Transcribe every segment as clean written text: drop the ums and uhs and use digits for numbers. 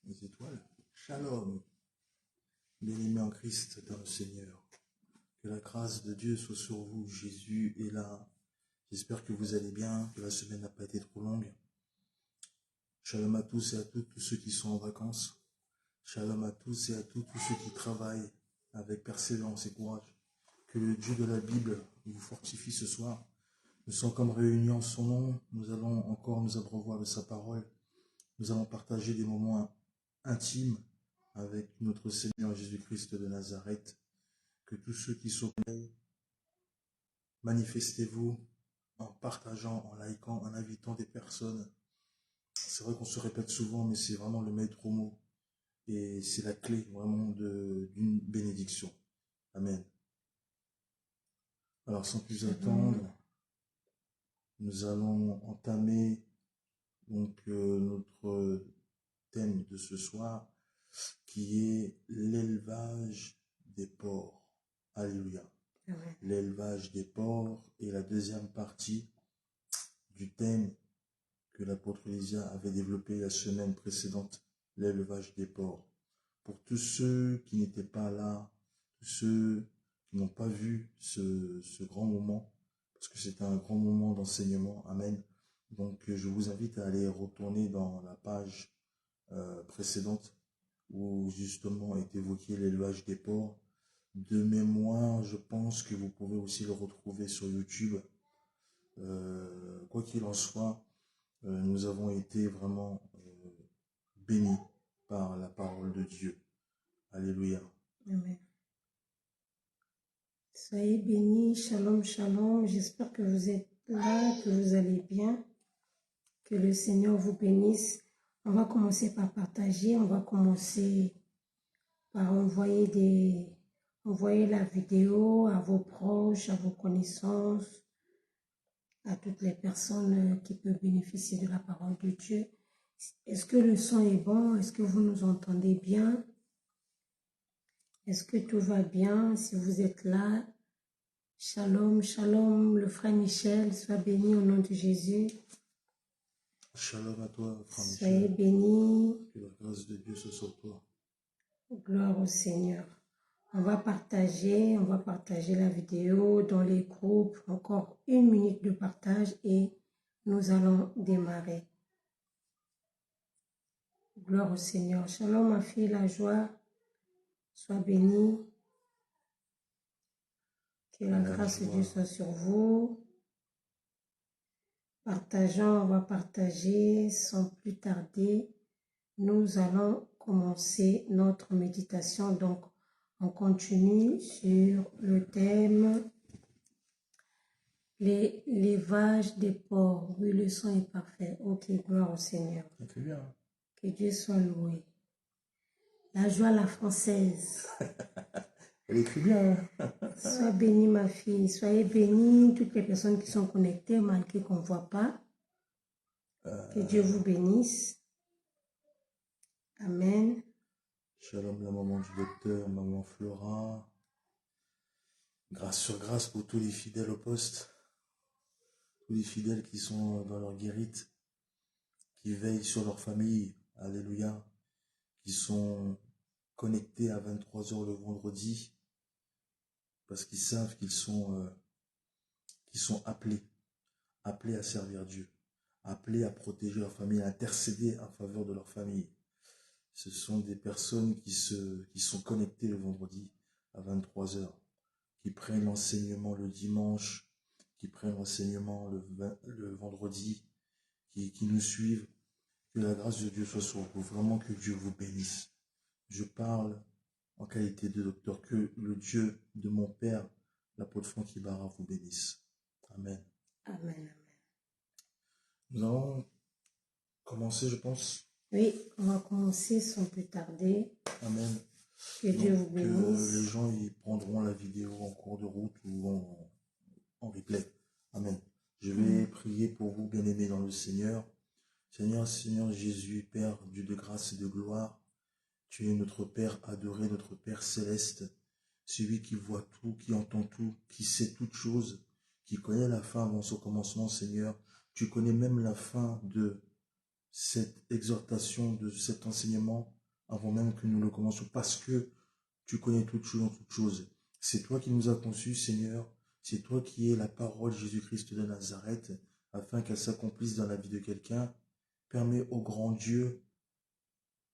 les étoiles. Shalom, bien-aimés en Christ dans le Seigneur. Que la grâce de Dieu soit sur vous. Jésus est là. J'espère que vous allez bien, que la semaine n'a pas été trop longue. Shalom à tous et à toutes, tous ceux qui sont en vacances. Shalom à tous et à toutes, tous ceux qui travaillent avec persévérance et courage. Que le Dieu de la Bible vous fortifie ce soir. Nous sommes comme réunis en son nom. Nous allons encore nous abreuvoir de sa parole. Nous allons partager des moments intimes avec notre Seigneur Jésus-Christ de Nazareth. Que tous ceux qui sont là, manifestez-vous en partageant, en likant, en invitant des personnes. C'est vrai qu'on se répète souvent, mais c'est vraiment le maître mot. Et c'est la clé vraiment d'une bénédiction. Amen. Alors sans plus attendre, nous allons entamer donc notre thème de ce soir, qui est l'élevage des porcs. Alléluia. Ouais. L'élevage des porcs est la deuxième partie du thème que l'apôtre Élisée avait développé la semaine précédente, l'élevage des porcs. Pour tous ceux qui n'étaient pas là, tous ceux qui n'ont pas vu ce grand moment, parce que c'était un grand moment d'enseignement, amen. Donc je vous invite à aller retourner dans la page précédente où justement est évoqué l'élevage des porcs. De mémoire, je pense que vous pouvez aussi le retrouver sur YouTube. Quoi qu'il en soit, nous avons été vraiment bénis par la parole de Dieu. Alléluia. Amen. Soyez bénis, shalom, shalom. J'espère que vous êtes là, que vous allez bien, que le Seigneur vous bénisse. On va commencer par partager, on va commencer par envoyer la vidéo à vos proches, à vos connaissances, à toutes les personnes qui peuvent bénéficier de la parole de Dieu. Est-ce que le son est bon? Est-ce que vous nous entendez bien? Est-ce que tout va bien? Si vous êtes là, shalom, shalom, le frère Michel, sois béni au nom de Jésus. Shalom à toi, frère Soyez Michel. bénis. Que la grâce de Dieu soit sur toi. Gloire au Seigneur. On va partager la vidéo dans les groupes. Encore 1 minute de partage et nous allons démarrer. Gloire au Seigneur. Shalom ma fille, la joie. Sois bénie. Que la grâce de Dieu soit sur vous. Partageons, on va partager sans plus tarder. Nous allons commencer notre méditation. Donc, on continue sur le thème l'élevage des porcs. Oui, le son est parfait. Ok, gloire au Seigneur. Très bien. Que Dieu soit loué. La joie, la française. Elle écrit bien. Sois bénie, ma fille. Soyez bénie, toutes les personnes qui sont connectées, malgré qu'on ne voit pas. Que Dieu vous bénisse. Amen. Shalom la maman du docteur, maman Flora. Grâce sur grâce pour tous les fidèles au poste. Tous les fidèles qui sont dans leur guérite, qui veillent sur leur famille. Alléluia. Qui sont connectés à 23h le vendredi. Parce qu'ils savent qu'ils sont appelés à servir Dieu, appelés à protéger leur famille, à intercéder en faveur de leur famille. Ce sont des personnes qui sont connectées le vendredi à 23h, qui prennent l'enseignement le dimanche, qui prennent l'enseignement le vendredi, qui nous suivent. Que la grâce de Dieu soit sur vous, vraiment que Dieu vous bénisse. Je parle en qualité de docteur, que le Dieu de mon Père, l'apôtre Franck Ibarra, vous bénisse. Amen. Amen. Nous allons commencer, je pense. Oui, on va commencer sans plus tarder. Amen. Que Dieu vous bénisse. Les gens ils prendront la vidéo en cours de route ou en replay. Amen. Je vais prier pour vous, bien-aimés dans le Seigneur. Seigneur Jésus, Père, Dieu de grâce et de gloire, tu es notre Père adoré, notre Père céleste, celui qui voit tout, qui entend tout, qui sait toutes choses, qui connaît la fin avant son commencement, Seigneur. Tu connais même la fin de cette exhortation, de cet enseignement avant même que nous le commencions, parce que tu connais toutes choses en toutes choses. C'est toi qui nous as conçus, Seigneur. C'est toi qui es la parole Jésus-Christ de Nazareth, afin qu'elle s'accomplisse dans la vie de quelqu'un. Permets au grand Dieu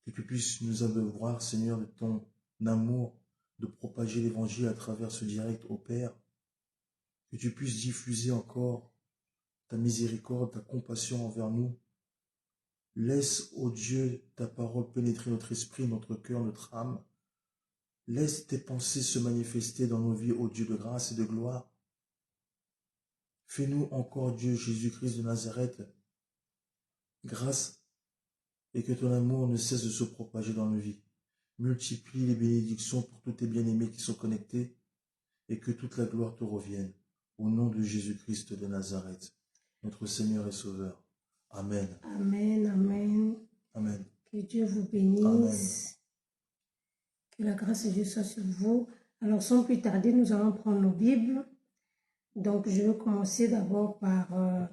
que tu puisses nous abreuvoir, Seigneur, de ton amour, de propager l'évangile à travers ce direct au Père, que tu puisses diffuser encore ta miséricorde, ta compassion envers nous. Laisse, ô Dieu, ta parole pénétrer notre esprit, notre cœur, notre âme. Laisse tes pensées se manifester dans nos vies, ô Dieu de grâce et de gloire. Fais-nous encore, Dieu Jésus-Christ de Nazareth, grâce et que ton amour ne cesse de se propager dans nos vies. Multiplie les bénédictions pour tous tes bien-aimés qui sont connectés et que toute la gloire te revienne. Au nom de Jésus-Christ de Nazareth, notre Seigneur et Sauveur. Amen. Amen, amen. Amen. Que Dieu vous bénisse. Amen. Que la grâce de Dieu soit sur vous. Alors, sans plus tarder, nous allons prendre nos Bibles. Donc, je vais commencer d'abord par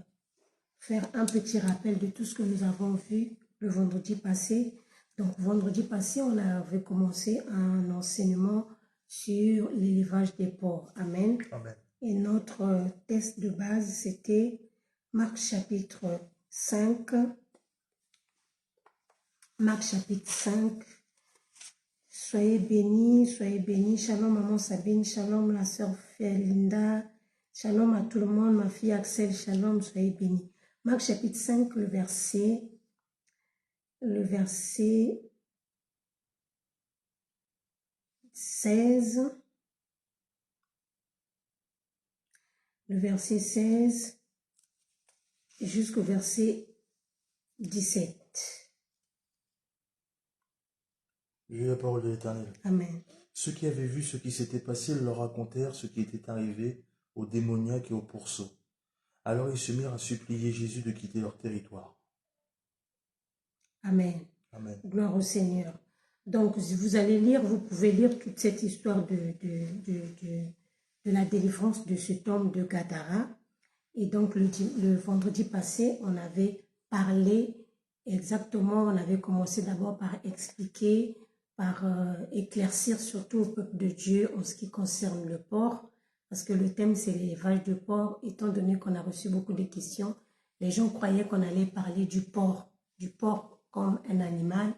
faire un petit rappel de tout ce que nous avons vu le vendredi passé. Donc, vendredi passé, on avait commencé un enseignement sur l'élevage des porcs. Amen. Amen. Et notre texte de base, c'était Marc chapitre 5. Marc chapitre 5. Soyez bénis, soyez bénis. Shalom maman Sabine, shalom la sœur Linda, shalom à tout le monde, ma fille Axel, shalom, soyez bénis. Marc chapitre 5, le verset 16. Le verset 16 jusqu'au verset 17. J'ai la parole de l'Éternel. Amen. Ceux qui avaient vu ce qui s'était passé leur racontèrent ce qui était arrivé aux démoniaques et aux pourceaux. Alors ils se mirent à supplier Jésus de quitter leur territoire. Amen. Amen. Gloire au Seigneur. Donc, si vous allez lire, vous pouvez lire toute cette histoire de la délivrance de cet homme de Gadara. Et donc, le vendredi passé, on avait parlé exactement, on avait commencé d'abord par expliquer, par éclaircir surtout au peuple de Dieu en ce qui concerne le porc, parce que le thème c'est l'élevage de porc. Étant donné qu'on a reçu beaucoup de questions, les gens croyaient qu'on allait parler du porc comme un animal,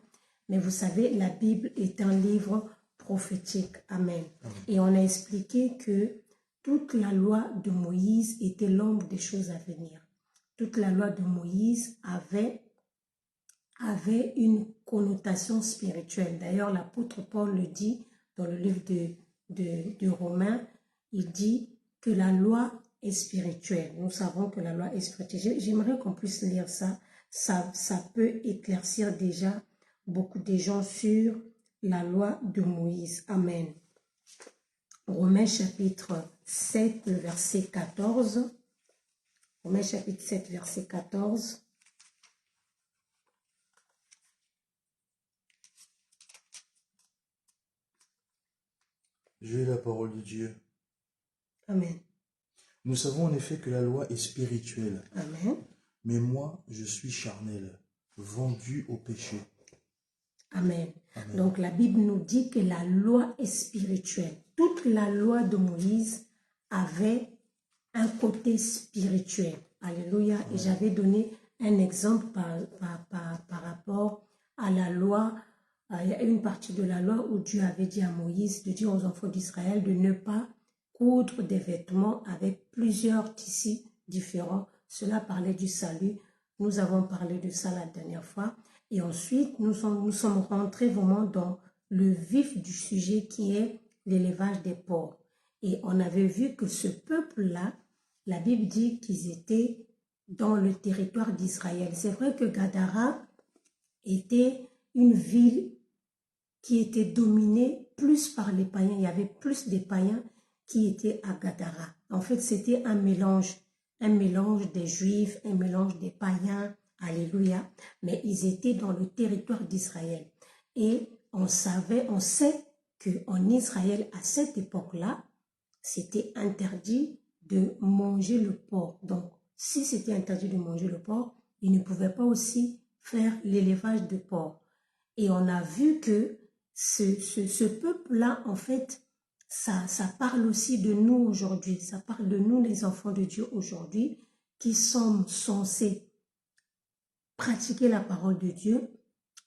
mais vous savez, la Bible est un livre prophétique. Amen. Amen. Et on a expliqué que toute la loi de Moïse était l'ombre des choses à venir. Toute la loi de Moïse avait une connotation spirituelle. D'ailleurs, l'apôtre Paul le dit dans le livre de Romains, il dit que la loi est spirituelle. Nous savons que la loi est spirituelle. J'aimerais qu'on puisse lire ça. Ça peut éclaircir déjà beaucoup de gens sur la loi de Moïse. Amen. Romains chapitre 7, le verset 14. Romains chapitre 7, verset 14. J'ai la parole de Dieu. Amen. Nous savons en effet que la loi est spirituelle. Amen. Mais moi, je suis charnel, vendu au péché. Amen. Amen. Donc la Bible nous dit que la loi est spirituelle. Toute la loi de Moïse avait un côté spirituel. Alléluia. Amen. Et j'avais donné un exemple par rapport à la loi. Il y a une partie de la loi où Dieu avait dit à Moïse de dire aux enfants d'Israël de ne pas coudre des vêtements avec plusieurs tissus différents. Cela parlait du salut. Nous avons parlé de ça la dernière fois. Et ensuite, nous sommes rentrés vraiment dans le vif du sujet qui est l'élevage des porcs. Et on avait vu que ce peuple-là, la Bible dit qu'ils étaient dans le territoire d'Israël. C'est vrai que Gadara était une ville qui était dominée plus par les païens. Il y avait plus de païens qui étaient à Gadara. En fait, c'était un mélange des Juifs, un mélange des païens. Alléluia. Mais ils étaient dans le territoire d'Israël. Et on sait qu'en Israël, à cette époque-là, c'était interdit de manger le porc. Donc, si c'était interdit de manger le porc, ils ne pouvaient pas aussi faire l'élevage de porc. Et on a vu que ce peuple-là, en fait, ça parle aussi de nous aujourd'hui. Ça parle de nous, les enfants de Dieu aujourd'hui, qui sommes censés pratiquer la parole de Dieu.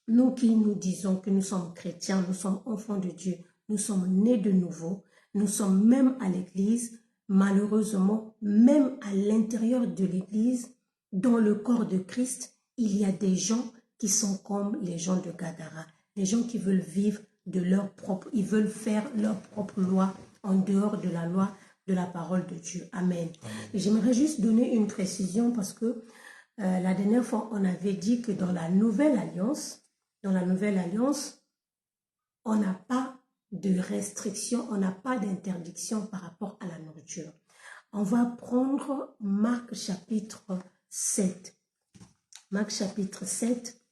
Nous qui nous disons que nous sommes chrétiens, nous sommes enfants de Dieu, nous sommes nés de nouveau, nous sommes même à l'église, malheureusement, même à l'intérieur de l'église, dans le corps de Christ, il y a des gens qui sont comme les gens de Gadara, des gens qui veulent vivre de leur propre, ils veulent faire leur propre loi en dehors de la loi de la parole de Dieu. Amen. J'aimerais juste donner une précision parce que la dernière fois, on avait dit que dans la Nouvelle Alliance, on n'a pas de restriction, on n'a pas d'interdiction par rapport à la nourriture. On va prendre Marc chapitre 7. Marc chapitre 7.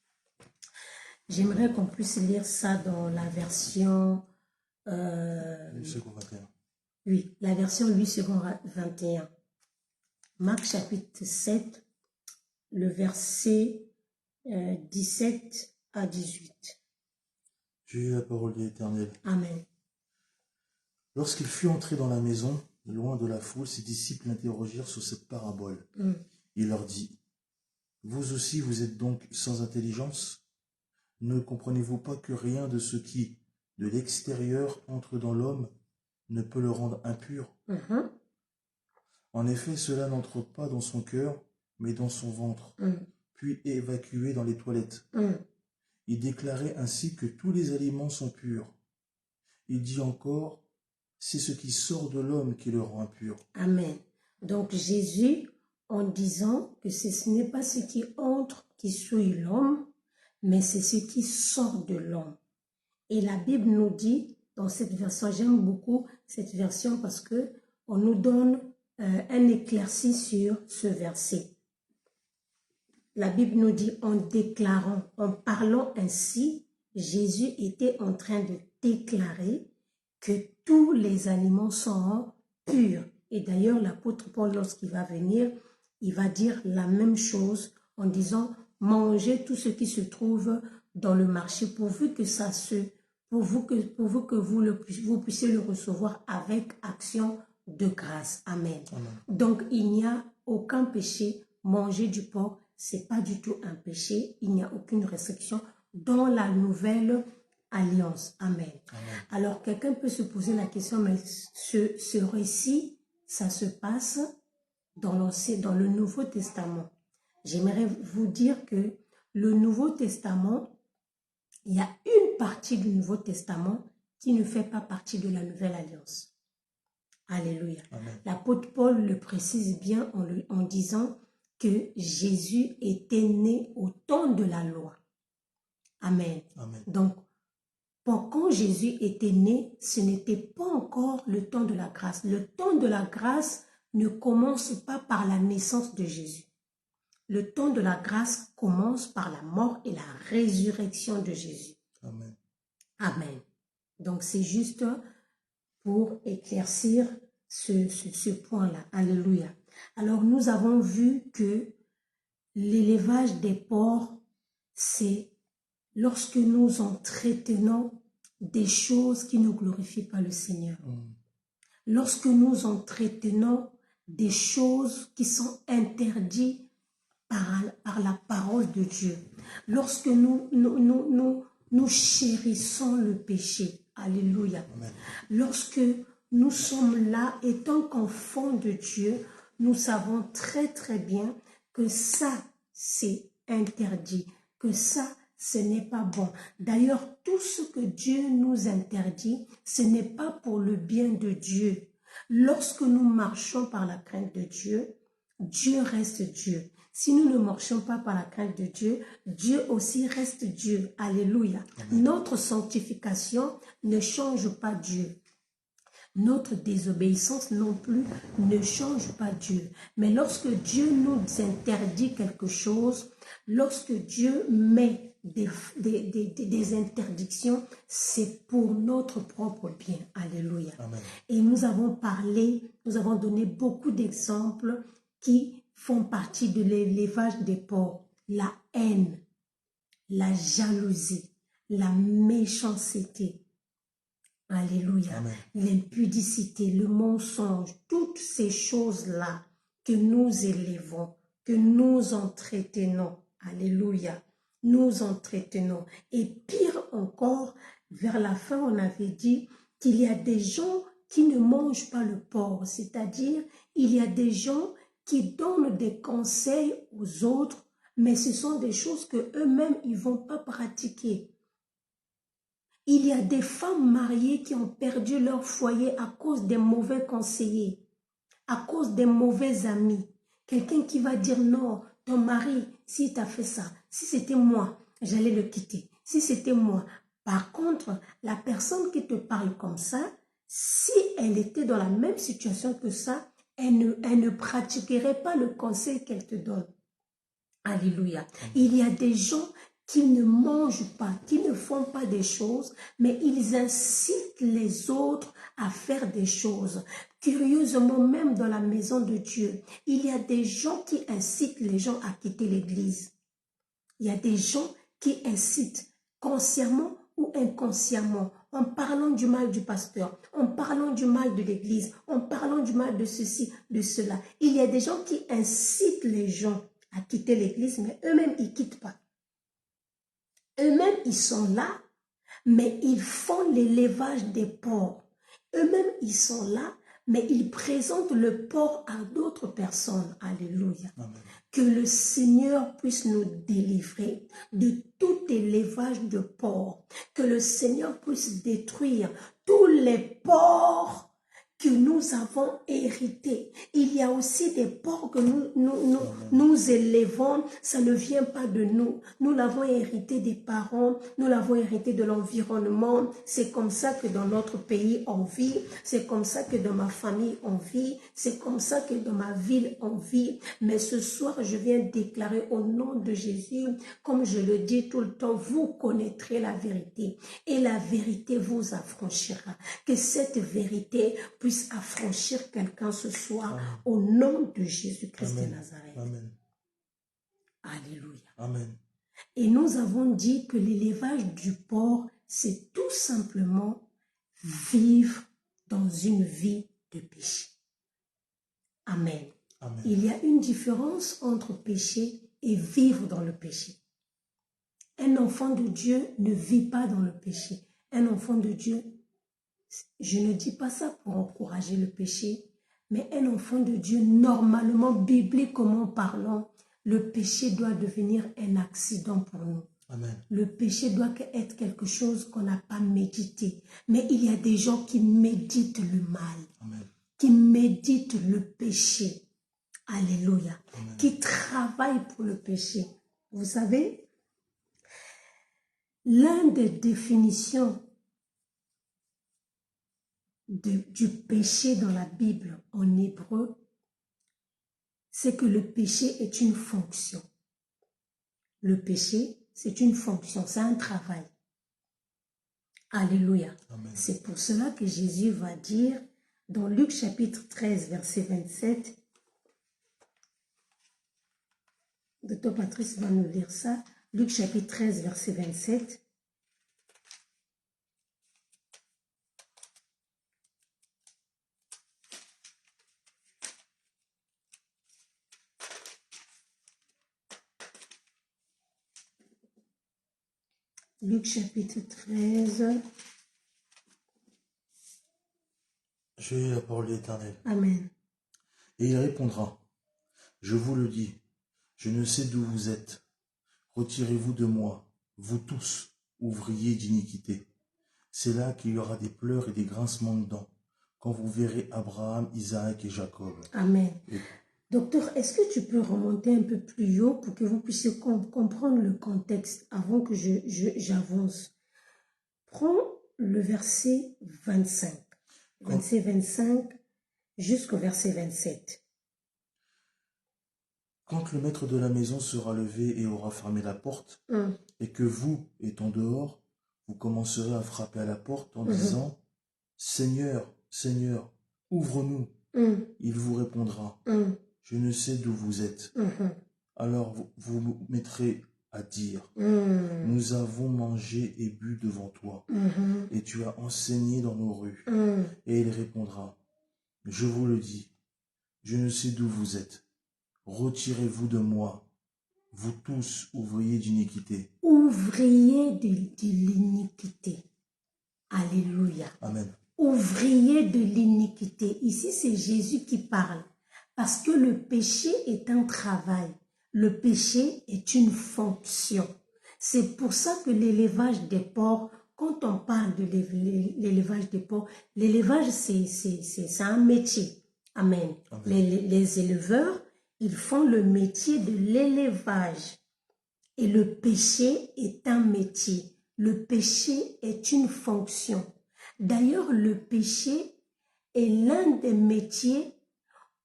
J'aimerais qu'on puisse lire ça dans la version... 8 secondes 21. Oui, la version 8 secondes 21. Marc chapitre 7, le verset 17 à 18. J'ai eu la parole de l'Éternel. Amen. Lorsqu'il fut entré dans la maison, loin de la foule, ses disciples l'interrogèrent sur cette parabole. Il leur dit, « Vous aussi, vous êtes donc sans intelligence? Ne comprenez-vous pas que rien de ce qui, de l'extérieur, entre dans l'homme, ne peut le rendre impur? En effet, cela n'entre pas dans son cœur, mais dans son ventre, puis est évacué dans les toilettes. » Il déclarait ainsi que tous les aliments sont purs. Il dit encore, c'est ce qui sort de l'homme qui le rend impur. Amen. Donc Jésus, en disant que ce n'est pas ce qui entre qui souille l'homme, mais c'est ce qui sort de l'homme. Et la Bible nous dit, dans cette version, j'aime beaucoup cette version parce que on nous donne un éclairci sur ce verset. La Bible nous dit, en déclarant, en parlant ainsi, Jésus était en train de déclarer que tous les aliments sont purs. Et d'ailleurs, l'apôtre Paul, lorsqu'il va venir, il va dire la même chose en disant, mangez tout ce qui se trouve dans le marché pourvu que vous puissiez le recevoir avec action de grâce. Amen. Donc, il n'y a aucun péché. Manger du porc, c'est pas du tout un péché. Il n'y a aucune restriction dans la nouvelle alliance. Amen. Alors, quelqu'un peut se poser la question, mais ce récit, ça se passe dans le Nouveau Testament. J'aimerais vous dire que le Nouveau Testament, il y a une partie du Nouveau Testament qui ne fait pas partie de la Nouvelle Alliance. Alléluia. L'apôtre Paul le précise bien en disant que Jésus était né au temps de la loi. Amen. Donc, quand Jésus était né, ce n'était pas encore le temps de la grâce. Le temps de la grâce ne commence pas par la naissance de Jésus. Le temps de la grâce commence par la mort et la résurrection de Jésus. Amen. Amen. Donc, c'est juste pour éclaircir ce point-là. Alléluia. Alors, nous avons vu que l'élevage des porcs, c'est lorsque nous entretenons des choses qui ne glorifient pas le Seigneur. Lorsque nous entretenons des choses qui sont interdites par la parole de Dieu. Lorsque nous chérissons le péché. Alléluia. Amen. Lorsque nous sommes là, étant qu'enfants de Dieu, nous savons très très bien que ça, c'est interdit, que ça, ce n'est pas bon. D'ailleurs, tout ce que Dieu nous interdit, ce n'est pas pour le bien de Dieu. Lorsque nous marchons par la crainte de Dieu, Dieu reste Dieu. Si nous ne marchons pas par la crainte de Dieu, Dieu aussi reste Dieu. Alléluia. Amen. Notre sanctification ne change pas Dieu. Notre désobéissance non plus ne change pas Dieu. Mais lorsque Dieu nous interdit quelque chose, lorsque Dieu met des interdictions, c'est pour notre propre bien. Alléluia. Amen. Et nous avons parlé, nous avons donné beaucoup d'exemples qui font partie de l'élevage des porcs. La haine, la jalousie, la méchanceté. Alléluia. Amen. L'impudicité, le mensonge, toutes ces choses-là que nous élevons, que nous entretenons. Alléluia. Nous entretenons. Et pire encore, vers la fin, on avait dit qu'il y a des gens qui ne mangent pas le porc. C'est-à-dire, il y a des gens qui donnent des conseils aux autres, mais ce sont des choses que eux-mêmes, ils ne vont pas pratiquer. Il y a des femmes mariées qui ont perdu leur foyer à cause des mauvais conseillers, à cause des mauvais amis. Quelqu'un qui va dire non, ton mari, s'il t'a fait ça, si c'était moi, j'allais le quitter. Si c'était moi. Par contre, la personne qui te parle comme ça, si elle était dans la même situation que ça, elle ne pratiquerait pas le conseil qu'elle te donne. Alléluia. Il y a des gens qui ne mangent pas, qui ne font pas des choses, mais ils incitent les autres à faire des choses. Curieusement, même dans la maison de Dieu, il y a des gens qui incitent les gens à quitter l'église. Il y a des gens qui incitent consciemment ou inconsciemment, en parlant du mal du pasteur, en parlant du mal de l'église, en parlant du mal de ceci, de cela. Il y a des gens qui incitent les gens à quitter l'église, mais eux-mêmes, ils ne quittent pas. Eux-mêmes, ils sont là, mais ils font l'élevage des porcs. Eux-mêmes, ils sont là, mais ils présentent le porc à d'autres personnes. Alléluia. Amen. Que le Seigneur puisse nous délivrer de tout élevage de porcs. Que le Seigneur puisse détruire tous les porcs que nous avons hérités. Il y a aussi des porcs que nous élevons, ça ne vient pas de nous. Nous l'avons hérité des parents, nous l'avons hérité de l'environnement. C'est comme ça que dans notre pays on vit, c'est comme ça que dans ma famille on vit, c'est comme ça que dans ma ville on vit. Mais ce soir, je viens déclarer au nom de Jésus, comme je le dis tout le temps, vous connaîtrez la vérité et la vérité vous affranchira. Que cette vérité puisse affranchir quelqu'un ce soir. Amen. Au nom de Jésus-Christ de Amen. Nazareth. Amen. Alléluia. Amen. Et nous avons dit que l'élevage du porc, c'est tout simplement vivre dans une vie de péché. Amen. Amen. Il y a une différence entre péché et vivre dans le péché. Un enfant de Dieu ne vit pas dans le péché. Un enfant de Dieu, je ne dis pas ça pour encourager le péché, mais un enfant de Dieu, normalement, bibliquement parlant, le péché doit devenir un accident pour nous. Amen. Le péché doit être quelque chose qu'on n'a pas médité. Mais il y a des gens qui méditent le mal, Amen. qui méditent le péché. Alléluia. Amen. Qui travaillent pour le péché. Vous savez, l'une des définitions du péché dans la Bible en hébreu, c'est que le péché est une fonction. Le péché, c'est une fonction, c'est un travail. Alléluia. Amen. C'est pour cela que Jésus va dire dans Luc chapitre 13, verset 27, Docteur Patrice va nous lire ça, Luc chapitre 13, verset 27. Luc chapitre 13. Je lis la parole de l'Éternel. Amen. Et il répondra, je vous le dis, je ne sais d'où vous êtes. Retirez-vous de moi, vous tous, ouvriers d'iniquité. C'est là qu'il y aura des pleurs et des grincements de dents, quand vous verrez Abraham, Isaac et Jacob. Amen. Et Docteur, est-ce que tu peux remonter un peu plus haut pour que vous puissiez comprendre le contexte avant que j'avance? Prends le verset 25. Verset 25 jusqu'au verset 27. quand le maître de la maison sera levé et aura fermé la porte, et que vous, étant dehors, vous commencerez à frapper à la porte en disant, Seigneur, Seigneur, ouvre-nous. Il vous répondra, je ne sais d'où vous êtes. Alors vous mettrez à dire, nous avons mangé et bu devant toi, et tu as enseigné dans nos rues. Et il répondra, je vous le dis, je ne sais d'où vous êtes. Retirez-vous de moi, vous tous ouvriers d'iniquité. Ouvriers de l'iniquité. Alléluia. Amen. Ouvriers de l'iniquité. Ici, c'est Jésus qui parle. Parce que le péché est un travail. Le péché est une fonction. C'est pour ça que l'élevage des porcs, quand on parle de l'élevage des porcs, l'élevage, c'est un métier. Amen. Les éleveurs, ils font le métier de l'élevage. Et le péché est un métier. Le péché est une fonction. D'ailleurs, le péché est l'un des métiers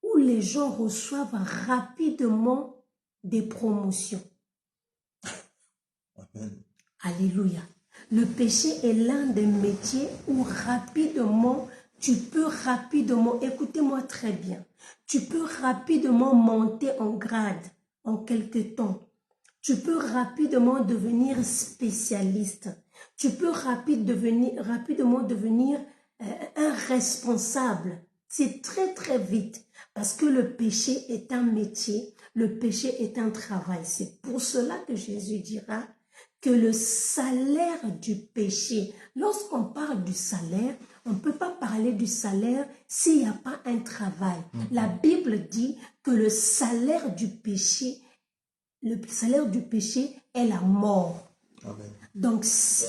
où les gens reçoivent rapidement des promotions. Amen. Alléluia. Le péché est l'un des métiers où rapidement, écoutez-moi très bien, tu peux rapidement monter en grade en quelque temps. Tu peux rapidement devenir spécialiste. Tu peux rapidement devenir un responsable. C'est très très vite parce que le péché est un métier, le péché est un travail. C'est pour cela que Jésus dira que le salaire du péché, lorsqu'on parle du salaire, on ne peut pas parler du salaire s'il n'y a pas un travail. La Bible dit que le salaire du péché est la mort. Amen. Donc, si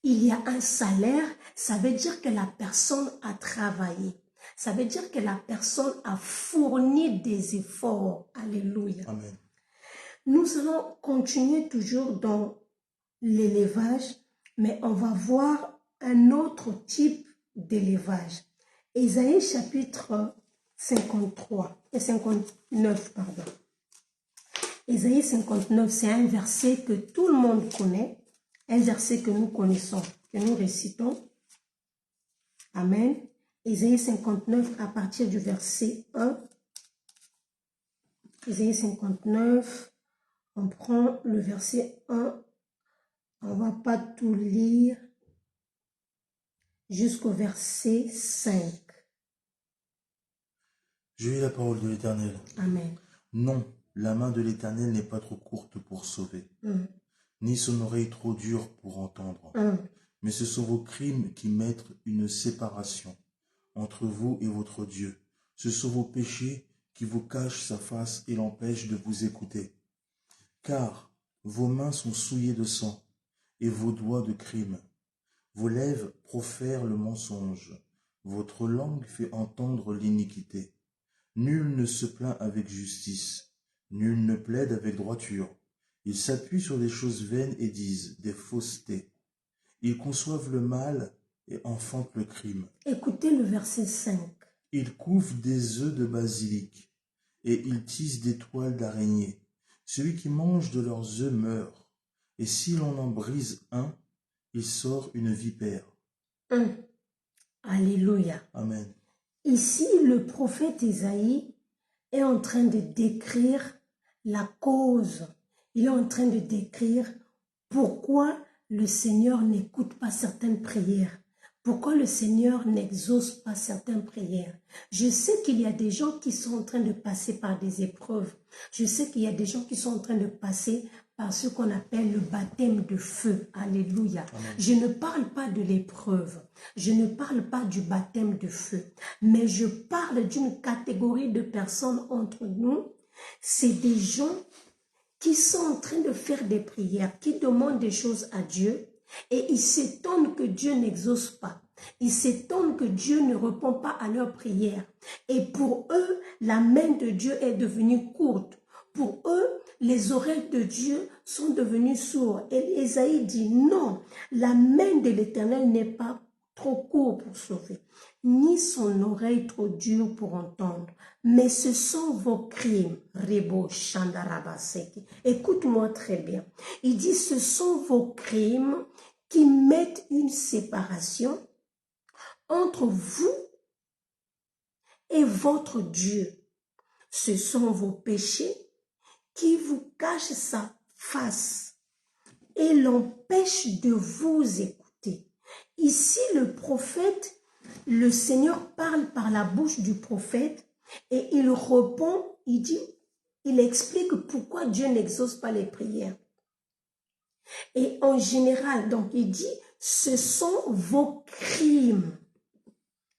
il y a un salaire, ça veut dire que la personne a travaillé. Ça veut dire que la personne a fourni des efforts. Alléluia. Amen. Nous allons continuer toujours dans l'élevage, mais on va voir un autre type d'élevage. Ésaïe chapitre 59, pardon. Ésaïe 59, c'est un verset que tout le monde connaît, un verset que nous connaissons, que nous récitons. Amen. Ésaïe 59 à partir du verset 1. Ésaïe 59, on prend le verset 1. On ne va pas tout lire jusqu'au verset 5. Je lis la parole de l'Éternel. Amen. Non, la main de l'Éternel n'est pas trop courte pour sauver, ni son oreille trop dure pour entendre. Mais ce sont vos crimes qui mettent une séparation entre vous et votre Dieu. Ce sont vos péchés qui vous cachent sa face et l'empêchent de vous écouter. Car vos mains sont souillées de sang et vos doigts de crime. Vos lèvres profèrent le mensonge. Votre langue fait entendre l'iniquité. Nul ne se plaint avec justice. Nul ne plaide avec droiture. Ils s'appuient sur des choses vaines et disent des faussetés. Ils conçoivent le mal et enfantent le crime. Écoutez le verset 5. Ils couvent des œufs de basilic et ils tissent des toiles d'araignée. Celui qui mange de leurs œufs meurt, et si l'on en brise un, il sort une vipère. Alléluia. Amen. Ici, le prophète Ésaïe est en train de décrire la cause. Il est en train de décrire pourquoi le Seigneur n'écoute pas certaines prières. Pourquoi le Seigneur n'exauce pas certaines prières? Je sais qu'il y a des gens qui sont en train de passer par des épreuves. Je sais qu'il y a des gens qui sont en train de passer par ce qu'on appelle le baptême de feu. Alléluia. Amen. Je ne parle pas de l'épreuve. Je ne parle pas du baptême de feu. Mais je parle d'une catégorie de personnes entre nous. C'est des gens qui sont en train de faire des prières, qui demandent des choses à Dieu. Et ils s'étonnent que Dieu n'exauce pas. Ils s'étonnent que Dieu ne répond pas à leurs prières. Et pour eux, la main de Dieu est devenue courte. Pour eux, les oreilles de Dieu sont devenues sourdes. Et Ésaïe dit non, la main de l'Éternel n'est pas trop courte pour sauver, ni son oreille trop dure pour entendre. Mais ce sont vos crimes. Rebo Shandarabaseki. Écoute-moi très bien. Il dit ce sont vos crimes qui mettent une séparation entre vous et votre Dieu. Ce sont vos péchés qui vous cachent sa face et l'empêche de vous écouter. Ici, le prophète, le Seigneur parle par la bouche du prophète et il répond, il explique pourquoi Dieu n'exauce pas les prières. Et en général, donc il dit, ce sont vos crimes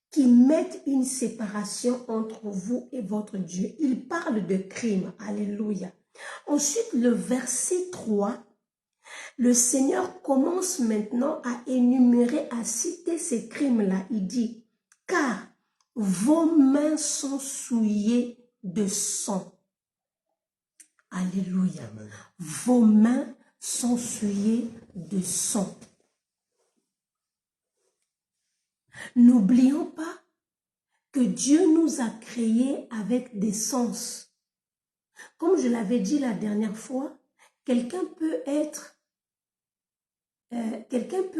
qui mettent une séparation entre vous et votre Dieu. Il parle de crimes. Alléluia. Ensuite, le verset 3, le Seigneur commence maintenant à énumérer, à citer ces crimes-là. Il dit, car vos mains sont souillées de sang. Alléluia. Amen. Vos mains sont souillées de sang. N'oublions pas que Dieu nous a créés avec des sens. Comme je l'avais dit la dernière fois, quelqu'un peut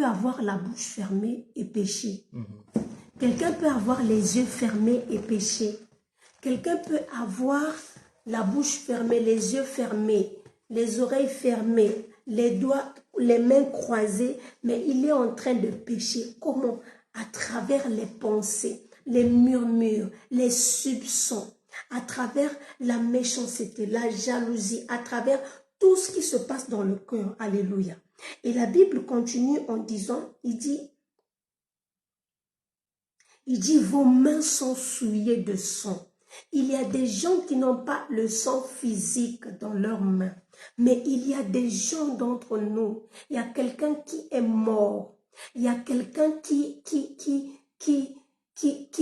avoir la bouche fermée et pécher. Quelqu'un peut avoir les yeux fermés et pécher. Quelqu'un peut avoir la bouche fermée, les yeux fermés, les oreilles fermées, les doigts, les mains croisées, mais il est en train de pécher. Comment? À travers les pensées, les murmures, les soupçons, à travers la méchanceté, la jalousie, à travers tout ce qui se passe dans le cœur. Alléluia. Et la Bible continue en disant, il dit, vos mains sont souillées de sang. Il y a des gens qui n'ont pas le sang physique dans leurs mains, mais il y a des gens d'entre nous. Il y a quelqu'un qui est mort. Il y a quelqu'un qui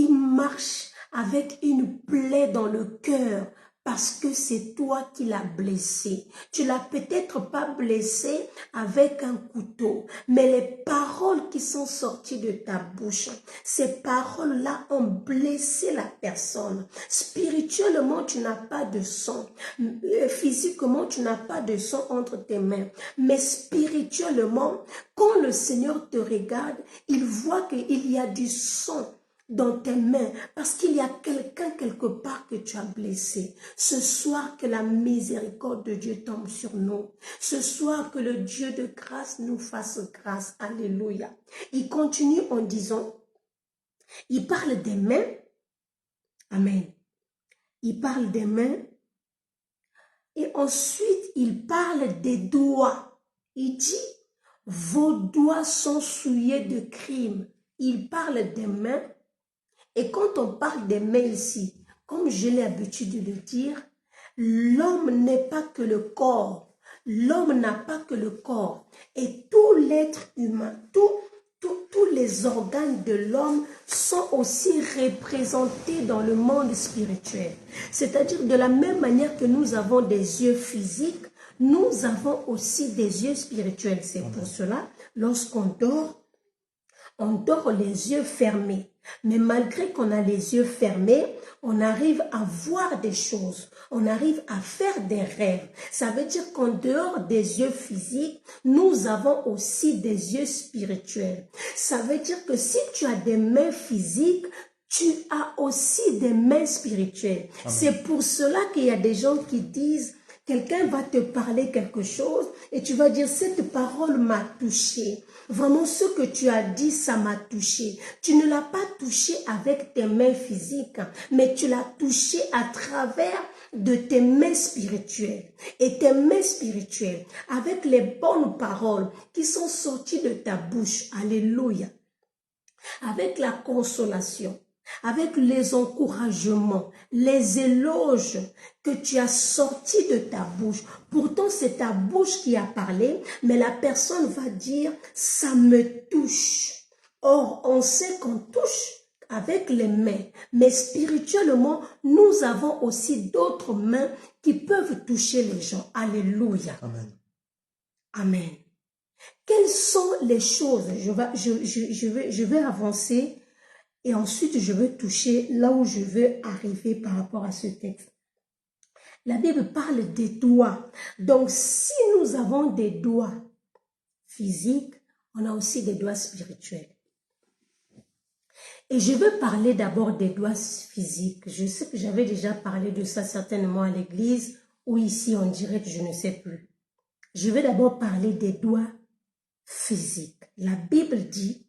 marche avec une plaie dans le cœur parce que c'est toi qui l'as blessé. Tu l'as peut-être pas blessé avec un couteau, mais les paroles qui sont sorties de ta bouche, ces paroles-là ont blessé la personne. Spirituellement, tu n'as pas de sang. Physiquement, tu n'as pas de sang entre tes mains. Mais spirituellement, quand le Seigneur te regarde, il voit qu'il y a du sang dans tes mains, parce qu'il y a quelqu'un quelque part que tu as blessé. Ce soir, que la miséricorde de Dieu tombe sur nous. Ce soir, que le Dieu de grâce nous fasse grâce. Alléluia. Il continue en disant, il parle des mains. Amen. Il parle des mains. Et ensuite, il parle des doigts. Il dit, vos doigts sont souillés de crimes. Il parle des mains. Et quand on parle des mains ici, comme je l'ai l'habitude de le dire, l'homme n'est pas que le corps. L'homme n'a pas que le corps. Et tout l'être humain, tous les organes de l'homme sont aussi représentés dans le monde spirituel. C'est-à-dire de la même manière que nous avons des yeux physiques, nous avons aussi des yeux spirituels. C'est pour cela, lorsqu'on dort, on dort les yeux fermés. Mais malgré qu'on a les yeux fermés, on arrive à voir des choses. On arrive à faire des rêves. Ça veut dire qu'en dehors des yeux physiques, nous avons aussi des yeux spirituels. Ça veut dire que si tu as des mains physiques, tu as aussi des mains spirituelles. C'est pour cela qu'il y a des gens qui disent, quelqu'un va te parler quelque chose et tu vas dire, cette parole m'a touché. Vraiment, ce que tu as dit, ça m'a touché. Tu ne l'as pas touché avec tes mains physiques, mais tu l'as touché à travers de tes mains spirituelles. Et tes mains spirituelles, avec les bonnes paroles qui sont sorties de ta bouche, alléluia, avec la consolation, avec les encouragements, les éloges que tu as sortis de ta bouche. Pourtant, c'est ta bouche qui a parlé, mais la personne va dire, ça me touche. Or, on sait qu'on touche avec les mains, mais spirituellement, nous avons aussi d'autres mains qui peuvent toucher les gens. Alléluia. Amen. Amen. Quelles sont les choses? Je vais avancer. Et ensuite, je veux toucher là où je veux arriver par rapport à ce texte. La Bible parle des doigts. Donc, si nous avons des doigts physiques, on a aussi des doigts spirituels. Et je veux parler d'abord des doigts physiques. Je sais que j'avais déjà parlé de ça certainement à l'église ou ici en direct, je ne sais plus. Je vais d'abord parler des doigts physiques. La Bible dit,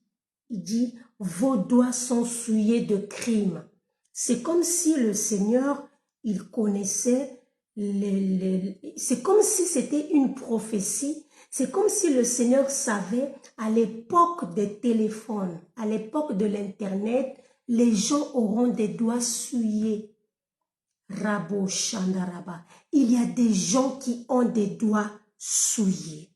il dit, vos doigts sont souillés de crimes. C'est comme si le Seigneur, il connaissait, c'est comme si c'était une prophétie. C'est comme si le Seigneur savait, à l'époque des téléphones, à l'époque de l'Internet, les gens auront des doigts souillés. Rabo Shandaraba. Il y a des gens qui ont des doigts souillés.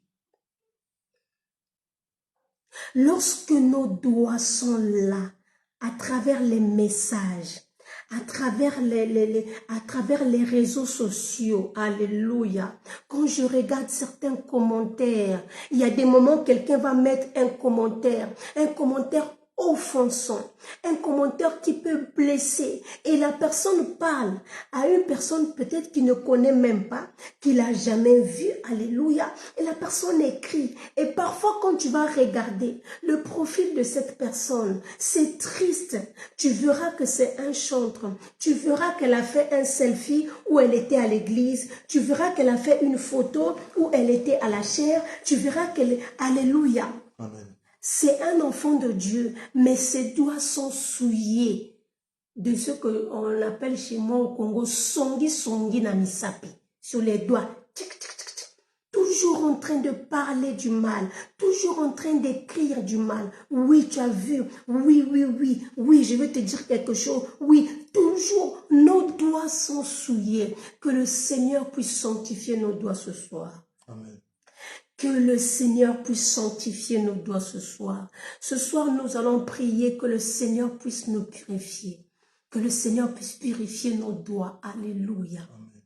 Lorsque nos doigts sont là, à travers les messages, à travers les réseaux sociaux, alléluia, quand je regarde certains commentaires, il y a des moments quelqu'un va mettre un commentaire offensant, un commentaire qui peut blesser, et la personne parle à une personne peut-être qui ne connaît même pas, qui l'a jamais vu, alléluia, et la personne écrit, et parfois quand tu vas regarder le profil de cette personne, c'est triste, tu verras que c'est un chantre, tu verras qu'elle a fait un selfie où elle était à l'église, tu verras qu'elle a fait une photo où elle était à la chaire, tu verras qu'elle, alléluia. Amen. C'est un enfant de Dieu, mais ses doigts sont souillés de ce qu'on appelle chez moi au Congo, songi songi na misapi, sur les doigts. Tic, tic, tic, tic. Toujours en train de parler du mal, toujours en train d'écrire du mal. Oui, tu as vu, oui, je vais te dire quelque chose. Oui, toujours, nos doigts sont souillés. Que le Seigneur puisse sanctifier nos doigts ce soir. Amen. Que le Seigneur puisse sanctifier nos doigts ce soir. Ce soir, nous allons prier que le Seigneur puisse nous purifier. Que le Seigneur puisse purifier nos doigts. Alléluia. Amen.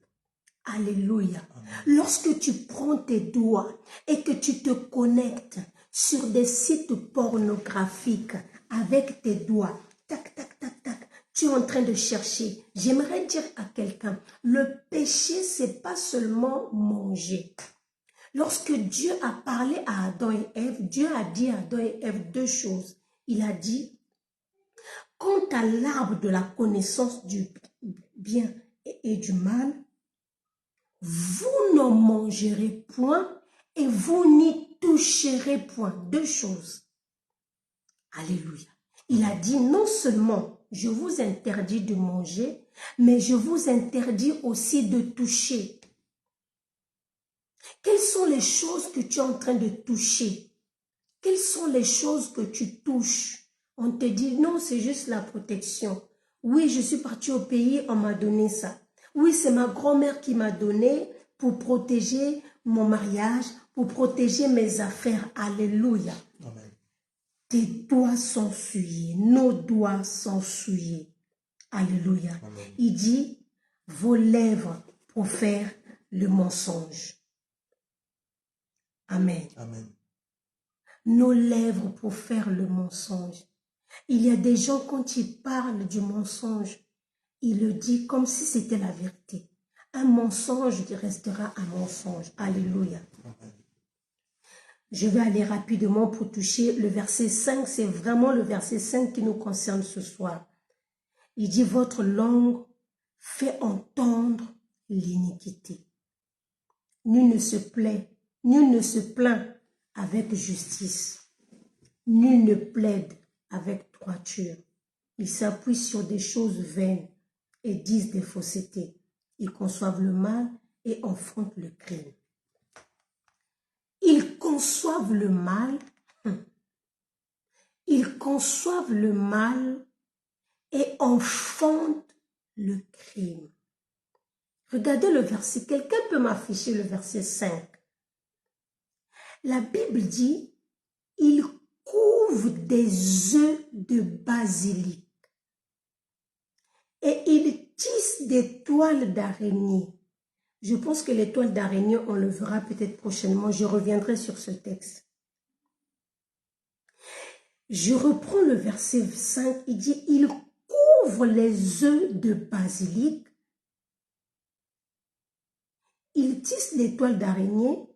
Alléluia. Amen. Lorsque tu prends tes doigts et que tu te connectes sur des sites pornographiques avec tes doigts, tac, tac, tac, tac, tu es en train de chercher. J'aimerais dire à quelqu'un, le péché, c'est pas seulement manger. Lorsque Dieu a parlé à Adam et Ève, Dieu a dit à Adam et Ève deux choses. Il a dit, quant à l'arbre de la connaissance du bien et du mal, vous n'en mangerez point et vous n'y toucherez point. Deux choses. Alléluia. Il a dit, non seulement je vous interdis de manger, mais je vous interdis aussi de toucher. Quelles sont les choses que tu es en train de toucher? Quelles sont les choses que tu touches? On te dit, non, c'est juste la protection. Oui, je suis partie au pays, on m'a donné ça. Oui, c'est ma grand-mère qui m'a donné pour protéger mon mariage, pour protéger mes affaires. Alléluia. Amen. Tes doigts sont souillés, nos doigts sont souillés. Alléluia. Amen. Il dit, vos lèvres pour faire le mensonge. Amen. Amen. Nos lèvres pour faire le mensonge. Il y a des gens, quand ils parlent du mensonge, ils le disent comme si c'était la vérité. Un mensonge qui restera un mensonge. Alléluia. Amen. Je vais aller rapidement pour toucher le verset 5. C'est vraiment le verset 5 qui nous concerne ce soir. Il dit, votre langue fait entendre l'iniquité. Nul ne se plaint avec justice. Nul ne plaide avec droiture. Ils s'appuient sur des choses vaines et disent des faussetés. Ils conçoivent le mal et enfantent le crime. Ils conçoivent le mal. Ils conçoivent le mal et enfantent le crime. Regardez le verset. Quelqu'un peut m'afficher le verset 5. La Bible dit, ils couvrent des œufs de basilic et ils tissent des toiles d'araignée. Je pense que les toiles d'araignée, on le verra peut-être prochainement. Je reviendrai sur ce texte. Je reprends le verset 5. Il dit, ils couvrent les œufs de basilic. Ils tissent des toiles d'araignée.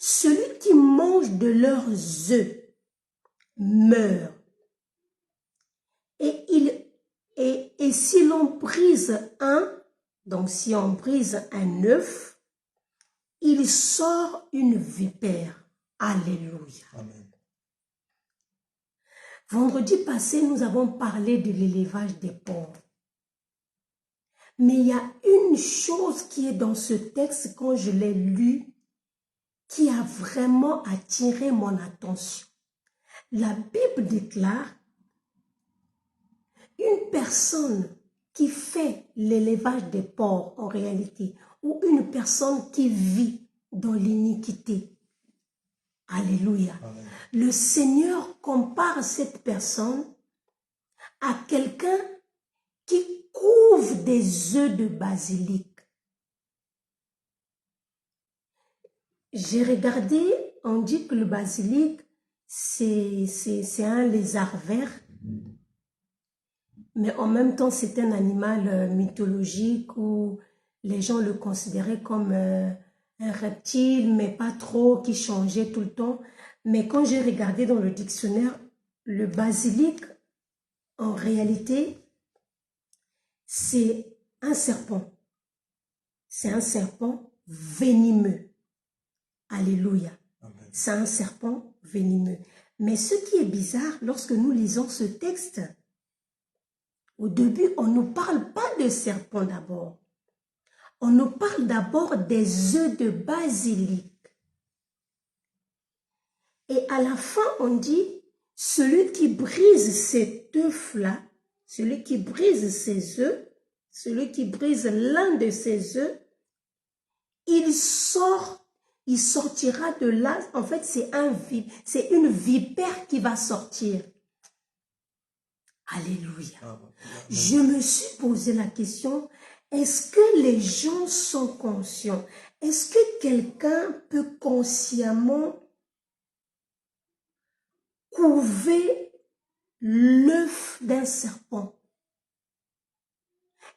Celui qui mange de leurs œufs meurt. Et si l'on brise un, donc si on brise un œuf, il sort une vipère. Alléluia. Amen. Vendredi passé, nous avons parlé de l'élevage des porcs. Mais il y a une chose qui est dans ce texte, quand je l'ai lu, qui a vraiment attiré mon attention. La Bible déclare, une personne qui fait l'élevage des porcs en réalité, ou une personne qui vit dans l'iniquité. Alléluia. Amen. Le Seigneur compare cette personne à quelqu'un qui couve des œufs de basilic. J'ai regardé, on dit que le basilic, c'est un lézard vert, mais en même temps, c'est un animal mythologique où les gens le considéraient comme un reptile, mais pas trop, qui changeait tout le temps. Mais quand j'ai regardé dans le dictionnaire, le basilic, en réalité, c'est un serpent. C'est un serpent venimeux. Alléluia. C'est un serpent venimeux. Mais ce qui est bizarre, lorsque nous lisons ce texte, au début, on ne nous parle pas de serpent d'abord. On nous parle d'abord des œufs de basilic. Et à la fin, on dit, celui qui brise cet œuf-là, celui qui brise ses œufs, celui qui brise l'un de ses œufs, il sortira de là. En fait, c'est une vipère qui va sortir. Alléluia. Je me suis posé la question, est-ce que les gens sont conscients? Est-ce que quelqu'un peut consciemment couver l'œuf d'un serpent?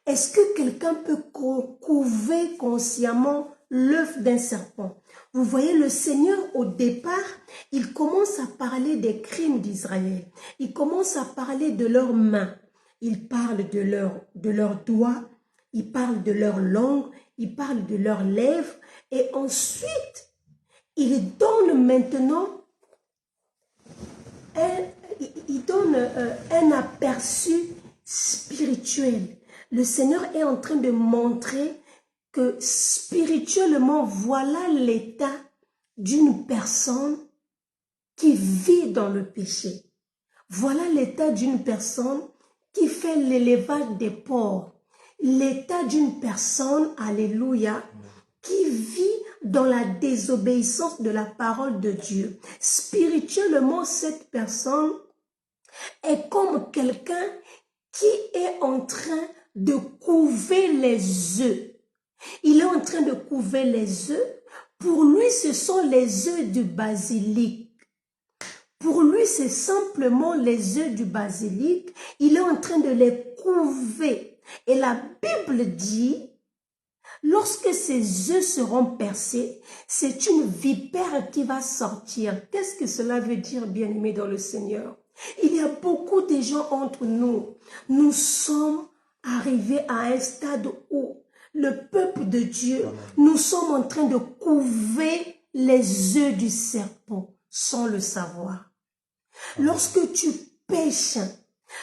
Est-ce que quelqu'un peut couver consciemment l'œuf d'un serpent? Vous voyez, le Seigneur, au départ, il commence à parler des crimes d'Israël. Il commence à parler de leurs mains. Il parle de leurs doigts. Il parle de leur langue. Il parle de leurs lèvres. Et ensuite, il donne maintenant un aperçu spirituel. Le Seigneur est en train de montrer que spirituellement, voilà l'état d'une personne qui vit dans le péché. Voilà l'état d'une personne qui fait l'élevage des porcs. L'état d'une personne, alléluia, qui vit dans la désobéissance de la parole de Dieu. Spirituellement, cette personne est comme quelqu'un qui est en train de couver les œufs. Il est en train de couver les œufs. Pour lui, ce sont les œufs du basilic. Pour lui, c'est simplement les œufs du basilic. Il est en train de les couver. Et la Bible dit, lorsque ces œufs seront percés, c'est une vipère qui va sortir. Qu'est-ce que cela veut dire, bien-aimés dans le Seigneur? Il y a beaucoup de gens entre nous. Nous sommes arrivés à un stade où le peuple de Dieu, nous sommes en train de couver les œufs du serpent sans le savoir. Lorsque tu pêches,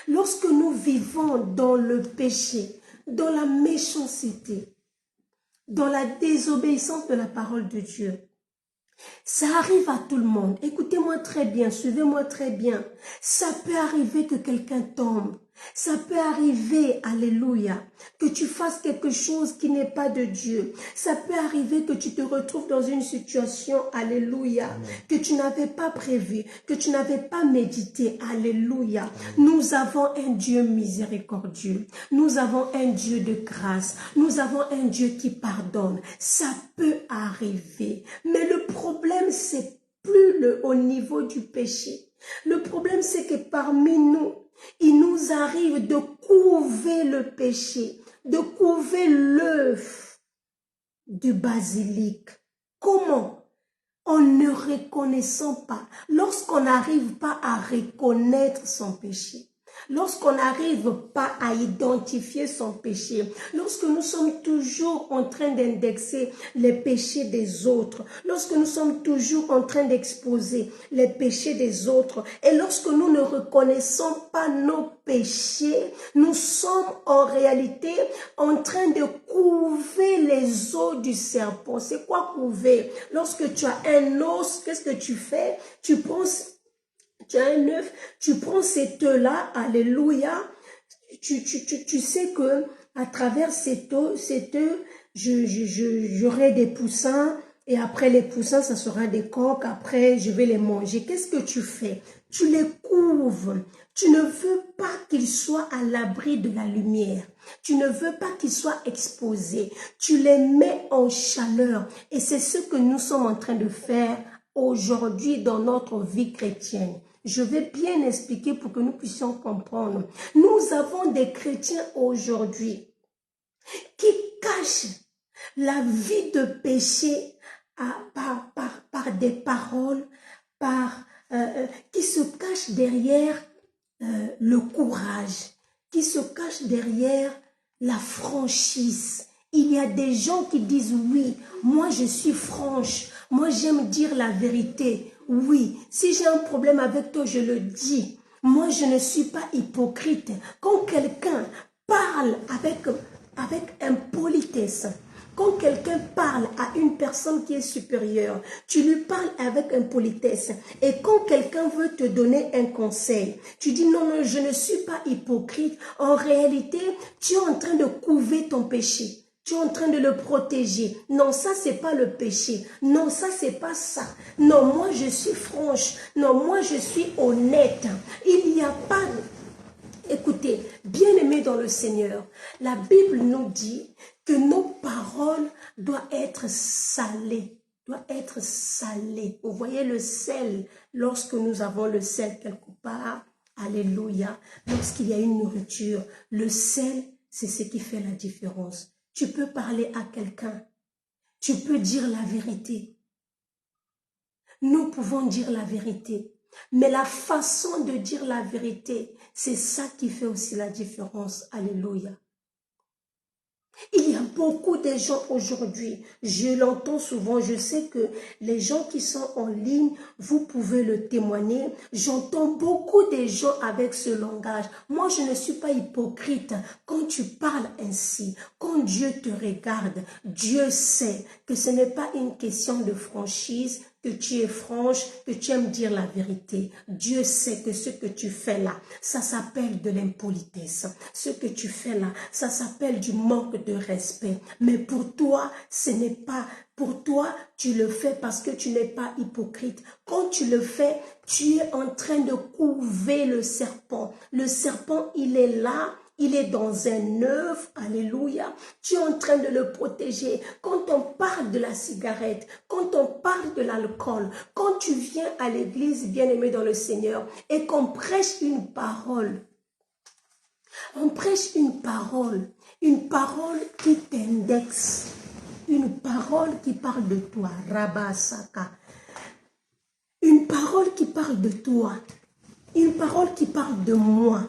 lorsque nous vivons dans le péché, dans la méchanceté, dans la désobéissance de la parole de Dieu, ça arrive à tout le monde. Écoutez-moi très bien, suivez-moi très bien. Ça peut arriver que quelqu'un tombe. Ça peut arriver, alléluia, que tu fasses quelque chose qui n'est pas de Dieu. Ça peut arriver que tu te retrouves dans une situation, alléluia, que tu n'avais pas prévu, que tu n'avais pas médité, alléluia. Nous avons un Dieu miséricordieux. Nous avons un Dieu de grâce. Nous avons un Dieu qui pardonne. Ça peut arriver. Mais le problème, c'est plus au niveau du péché. Le problème, c'est que parmi nous, il nous arrive de couver le péché, de couver l'œuf du basilic. Comment? En ne reconnaissant pas. Lorsqu'on n'arrive pas à reconnaître son péché. lorsqu'on n'arrive pas à identifier son péché, lorsque nous sommes toujours en train d'indexer les péchés des autres, lorsque nous sommes toujours en train d'exposer les péchés des autres, et lorsque nous ne reconnaissons pas nos péchés, nous sommes en réalité en train de couver les os du serpent. C'est quoi couver? Lorsque tu as un os, qu'est-ce que tu fais? Tu as un œuf, tu prends cet œuf-là, alléluia, tu sais que à travers cet œuf, j'aurai des poussins, et après les poussins, ça sera des coques, après je vais les manger. Qu'est-ce que tu fais? Tu les couves. Tu ne veux pas qu'ils soient à l'abri de la lumière. Tu ne veux pas qu'ils soient exposés. Tu les mets en chaleur. Et c'est ce que nous sommes en train de faire aujourd'hui dans notre vie chrétienne. Je vais bien expliquer pour que nous puissions comprendre. Nous avons des chrétiens aujourd'hui qui cachent la vie de péché par des paroles, qui se cachent derrière le courage, qui se cachent derrière la franchise. Il y a des gens qui disent oui, moi je suis franche, moi j'aime dire la vérité. Oui, si j'ai un problème avec toi, je le dis. Moi je ne suis pas hypocrite. Quand quelqu'un parle avec impolitesse, quand quelqu'un parle à une personne qui est supérieure, tu lui parles avec impolitesse. Et quand quelqu'un veut te donner un conseil, tu dis non, non, je ne suis pas hypocrite. En réalité, tu es en train de couver ton péché. Tu es en train de le protéger. Non, ça, c'est pas le péché. Non, ça, c'est pas ça. Non, moi, je suis franche. Non, moi, je suis honnête. Il n'y a pas... Écoutez, bien-aimés dans le Seigneur, la Bible nous dit que nos paroles doivent être salées. Doivent être salées. Vous voyez le sel, lorsque nous avons le sel quelque part, alléluia, lorsqu'il y a une nourriture, le sel, c'est ce qui fait la différence. Tu peux parler à quelqu'un, tu peux dire la vérité. Nous pouvons dire la vérité. Mais la façon de dire la vérité, c'est ça qui fait aussi la différence. Alléluia. Il y a beaucoup de gens aujourd'hui, je l'entends souvent, je sais que les gens qui sont en ligne, vous pouvez le témoigner. J'entends beaucoup de gens avec ce langage. Moi, je ne suis pas hypocrite. Quand tu parles ainsi, quand Dieu te regarde, Dieu sait que ce n'est pas une question de franchise, que tu es franche, que tu aimes dire la vérité. Dieu sait que ce que tu fais là, ça s'appelle de l'impolitesse. Ce que tu fais là, ça s'appelle du manque de respect. Mais pour toi, ce n'est pas... Pour toi, tu le fais parce que tu n'es pas hypocrite. Quand tu le fais, tu es en train de couver le serpent. Le serpent, il est là. Il est dans un œuf, alléluia. Tu es en train de le protéger. Quand on parle de la cigarette, quand on parle de l'alcool, quand tu viens à l'église, bien-aimé dans le Seigneur, et qu'on prêche une parole, on prêche une parole qui t'indexe, une parole qui parle de toi, Rabasaka, une parole qui parle de toi, une parole qui parle de moi.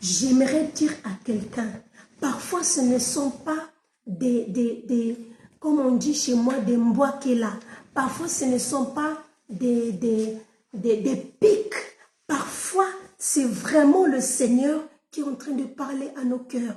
J'aimerais dire à quelqu'un, parfois ce ne sont pas comme on dit chez moi, des mbouakela. Parfois ce ne sont pas des pics. Parfois c'est vraiment le Seigneur qui est en train de parler à nos cœurs.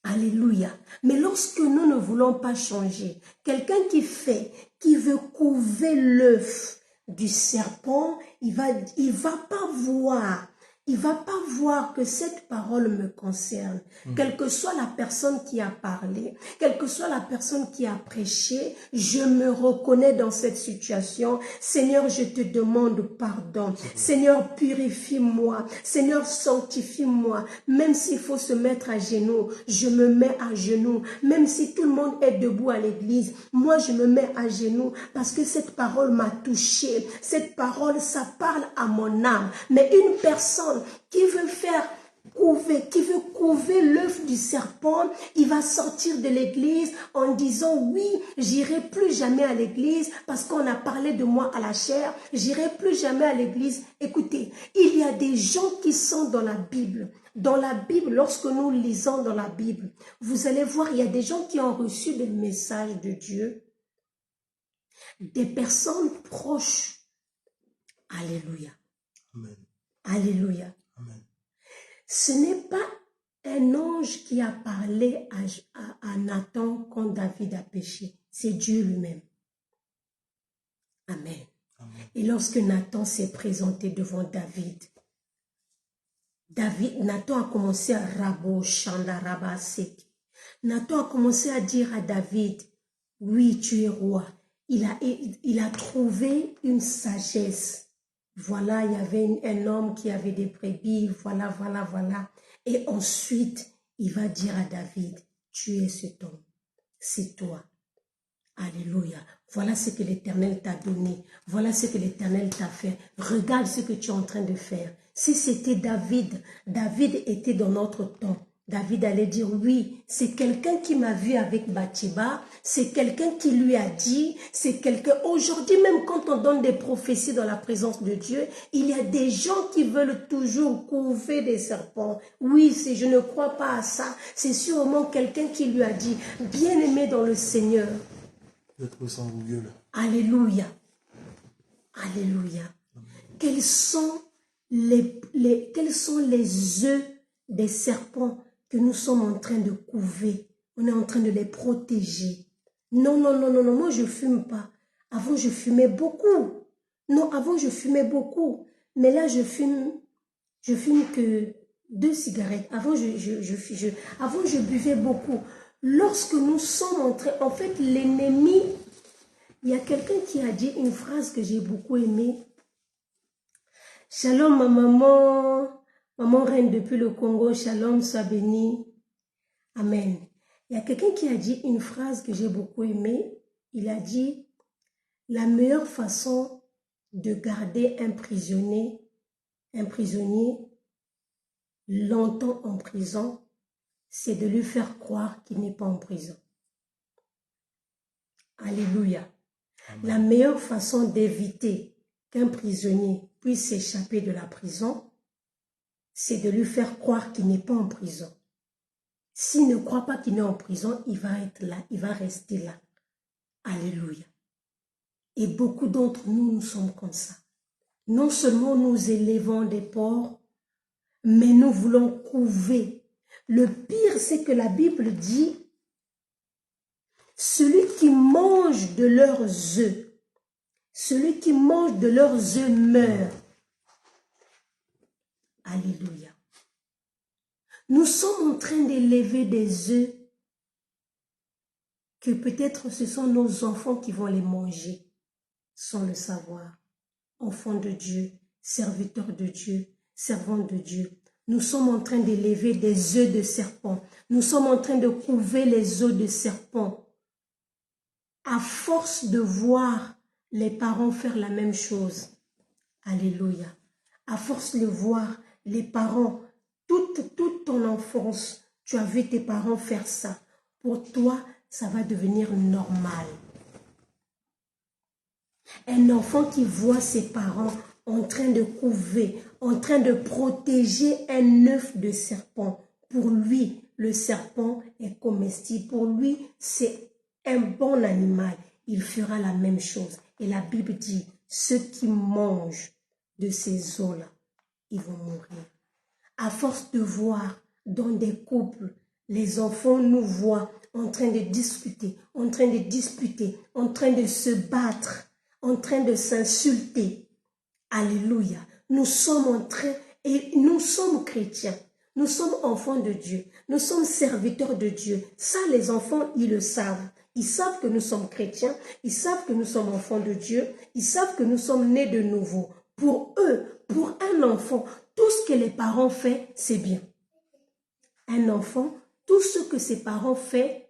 Alléluia. Mais lorsque nous ne voulons pas changer, quelqu'un qui veut couver l'œuf du serpent, il va pas voir. Il ne va pas voir que cette parole me concerne. Quelle que soit la personne qui a parlé, quelle que soit la personne qui a prêché, je me reconnais dans cette situation. Seigneur, je te demande pardon. Seigneur, purifie-moi. Seigneur, sanctifie-moi. Même s'il faut se mettre à genoux, je me mets à genoux. Même si tout le monde est debout à l'église, moi je me mets à genoux parce que cette parole m'a touché. Cette parole, ça parle à mon âme. Mais une personne qui veut faire qui veut couver l'œuf du serpent, il va sortir de l'église en disant oui, j'irai plus jamais à l'église parce qu'on a parlé de moi à la chair, j'irai plus jamais à l'église. Écoutez, il y a des gens qui sont dans la Bible. Dans la Bible, lorsque nous lisons dans la Bible, vous allez voir, il y a des gens qui ont reçu des messages de Dieu, des personnes proches. Alléluia. Amen. Alléluia. Amen. Ce n'est pas un ange qui a parlé à Nathan quand David a péché. C'est Dieu lui-même. Amen. Amen. Et lorsque Nathan s'est présenté devant David, Nathan a commencé à rabo chanda rabasek. Nathan a commencé à dire à David, oui, tu es roi. Il a trouvé une sagesse. Voilà, il y avait un homme qui avait des brebis, voilà. Et ensuite, il va dire à David, tu es cet homme, c'est toi. Alléluia. Voilà ce que l'Éternel t'a donné. Voilà ce que l'Éternel t'a fait. Regarde ce que tu es en train de faire. Si c'était David, David était dans notre temps. David allait dire, oui, c'est quelqu'un qui m'a vu avec Bathsheba, c'est quelqu'un qui lui a dit, c'est quelqu'un... Aujourd'hui, même quand on donne des prophéties dans la présence de Dieu, il y a des gens qui veulent toujours couver des serpents. Oui, si je ne crois pas à ça, c'est sûrement quelqu'un qui lui a dit, bien-aimé dans le Seigneur. Je trouve ça en Google. Alléluia. Alléluia. Quels sont les œufs des serpents que nous sommes en train de couver? On est en train de les protéger. Non, moi je fume pas. Avant je fumais beaucoup. Non, avant je fumais beaucoup. Mais là je fume que 2 cigarettes. Avant je buvais beaucoup. Lorsque nous sommes en train, en fait l'ennemi, il y a quelqu'un qui a dit une phrase que j'ai beaucoup aimée. Shalom ma maman reine depuis le Congo, shalom, sois bénie. Amen. Il y a quelqu'un qui a dit une phrase que j'ai beaucoup aimée. Il a dit, la meilleure façon de garder un prisonnier longtemps en prison, c'est de lui faire croire qu'il n'est pas en prison. Alléluia. Amen. La meilleure façon d'éviter qu'un prisonnier puisse s'échapper de la prison, c'est de lui faire croire qu'il n'est pas en prison. S'il ne croit pas qu'il est en prison, il va être là, il va rester là. Alléluia. Et beaucoup d'entre nous, nous sommes comme ça. Non seulement nous élevons des porcs, mais nous voulons couver. Le pire, c'est que la Bible dit, celui qui mange de leurs œufs, celui qui mange de leurs œufs meurt. Alléluia. Nous sommes en train d'élever des œufs que peut-être ce sont nos enfants qui vont les manger sans le savoir. Enfants de Dieu, serviteurs de Dieu, servants de Dieu. Nous sommes en train d'élever des œufs de serpent. Nous sommes en train de couver les œufs de serpent. À force de voir les parents faire la même chose. Alléluia. À force de voir les parents, toute ton enfance, tu as vu tes parents faire ça. Pour toi, ça va devenir normal. Un enfant qui voit ses parents en train de couver, en train de protéger un œuf de serpent. Pour lui, le serpent est comestible. Pour lui, c'est un bon animal. Il fera la même chose. Et la Bible dit, ceux qui mangent de ces os-là, ils vont mourir. À force de voir dans des couples, les enfants nous voient en train de discuter, en train de disputer, en train de se battre, en train de s'insulter. Alléluia. Nous sommes en train, et nous sommes chrétiens. Nous sommes enfants de Dieu. Nous sommes serviteurs de Dieu. Ça, les enfants, ils le savent. Ils savent que nous sommes chrétiens. Ils savent que nous sommes enfants de Dieu. Ils savent que nous sommes nés de nouveau. Pour eux, pour un enfant, tout ce que les parents font, c'est bien. Un enfant, tout ce que ses parents font,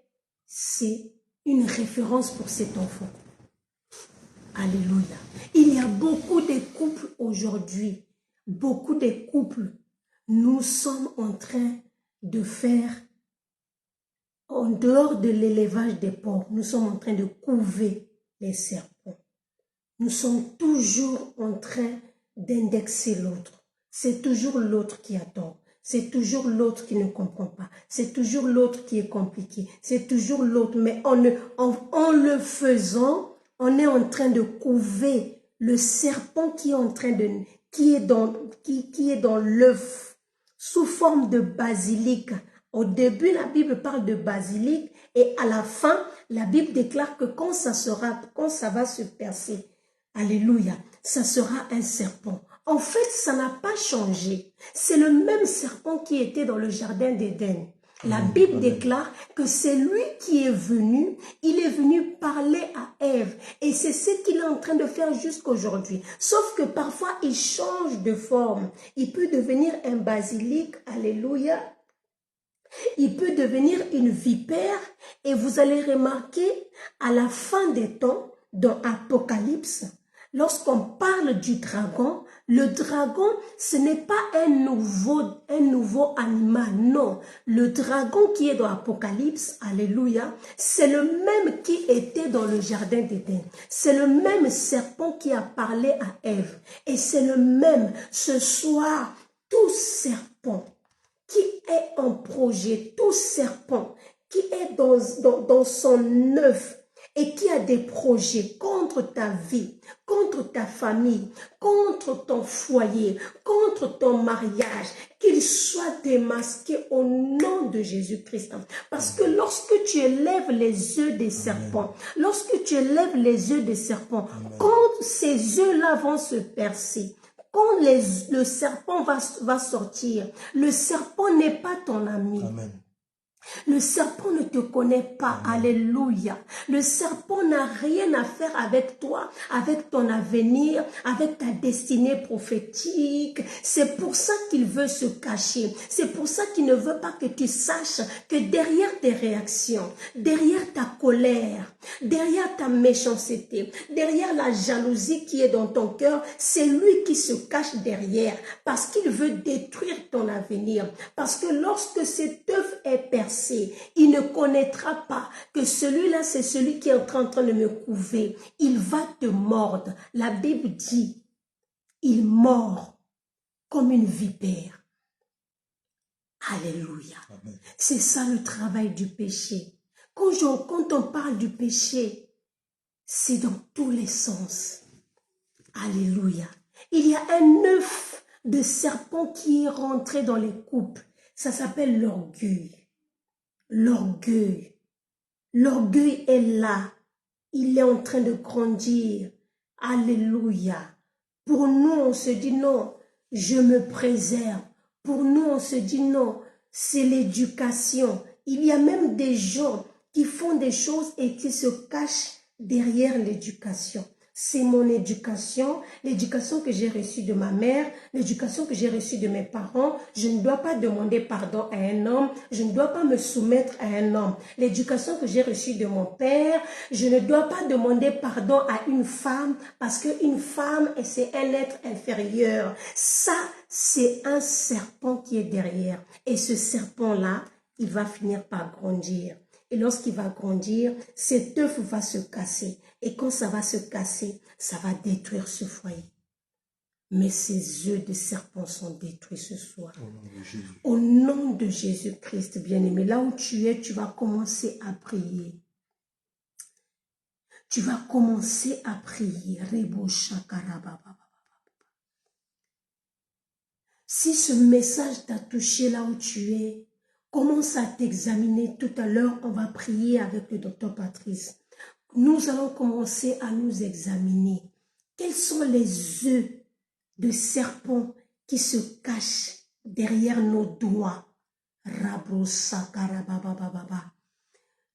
c'est une référence pour cet enfant. Alléluia. Il y a beaucoup de couples aujourd'hui, beaucoup de couples. nous sommes en train de faire, en dehors de l'élevage des porcs, nous sommes en train de couver les serpents. Nous sommes toujours en train d'indexer l'autre. C'est toujours l'autre qui a tort. C'est toujours l'autre qui ne comprend pas. C'est toujours l'autre qui est compliqué. C'est toujours l'autre. Mais en le faisant, on est en train de couver le serpent qui est dans l'œuf, sous forme de basilic. Au début, la Bible parle de basilic et à la fin, la Bible déclare que quand ça va se percer, alléluia, ça sera un serpent. En fait, ça n'a pas changé. C'est le même serpent qui était dans le jardin d'Éden. La Bible déclare que c'est lui qui est venu, il est venu parler à Ève. Et c'est ce qu'il est en train de faire jusqu'aujourd'hui. Sauf que parfois, il change de forme. Il peut devenir un basilic, alléluia. Il peut devenir une vipère. Et vous allez remarquer, à la fin des temps, dans Apocalypse, lorsqu'on parle du dragon, le dragon, ce n'est pas un nouveau animal, non. Le dragon qui est dans Apocalypse, alléluia, c'est le même qui était dans le jardin d'Éden. C'est le même serpent qui a parlé à Ève. Et c'est le même, ce soir, tout serpent qui est en projet, tout serpent qui est dans son œuf, et qui a des projets contre ta vie, contre ta famille, contre ton foyer, contre ton mariage, qu'il soit démasqué au nom de Jésus-Christ. Parce que lorsque tu élèves les œufs des serpents, lorsque tu élèves les œufs des serpents, quand ces œufs-là vont se percer, quand le serpent va sortir, le serpent n'est pas ton ami. Amen. Le serpent ne te connaît pas. Alléluia. Le serpent n'a rien à faire avec toi, avec ton avenir, avec ta destinée prophétique. C'est pour ça qu'il veut se cacher. C'est pour ça qu'il ne veut pas que tu saches que derrière tes réactions, derrière ta colère, derrière ta méchanceté, derrière la jalousie qui est dans ton cœur, c'est lui qui se cache derrière parce qu'il veut détruire ton avenir. Parce que lorsque cet œuf est percé, il ne connaîtra pas que celui-là, c'est celui qui est en train de me couver. Il va te mordre. La Bible dit, il mord comme une vipère. Alléluia. C'est ça le travail du péché. Quand on parle du péché, c'est dans tous les sens. Alléluia. Il y a un œuf de serpent qui est rentré dans les couples. Ça s'appelle l'orgueil. L'orgueil. L'orgueil est là. Il est en train de grandir. Alléluia. Pour nous, on se dit non, je me préserve. Pour nous, on se dit non, c'est l'éducation. Il y a même des gens qui font des choses et qui se cachent derrière l'éducation. C'est mon éducation, l'éducation que j'ai reçue de ma mère, l'éducation que j'ai reçue de mes parents. Je ne dois pas demander pardon à un homme, je ne dois pas me soumettre à un homme. L'éducation que j'ai reçue de mon père, je ne dois pas demander pardon à une femme parce qu'une femme, c'est un être inférieur. Ça, c'est un serpent qui est derrière. Et ce serpent-là, il va finir par grandir. Et lorsqu'il va grandir, cet œuf va se casser. Et quand ça va se casser, ça va détruire ce foyer. Mais ces œufs de serpent sont détruits ce soir. Au nom de Jésus-Christ, bien-aimé, là où tu es, tu vas commencer à prier. Tu vas commencer à prier. Si ce message t'a touché là où tu es, commence à t'examiner. Tout à l'heure, on va prier avec le docteur Patrice. Nous allons commencer à nous examiner. Quels sont les œufs de serpent qui se cachent derrière nos doigts?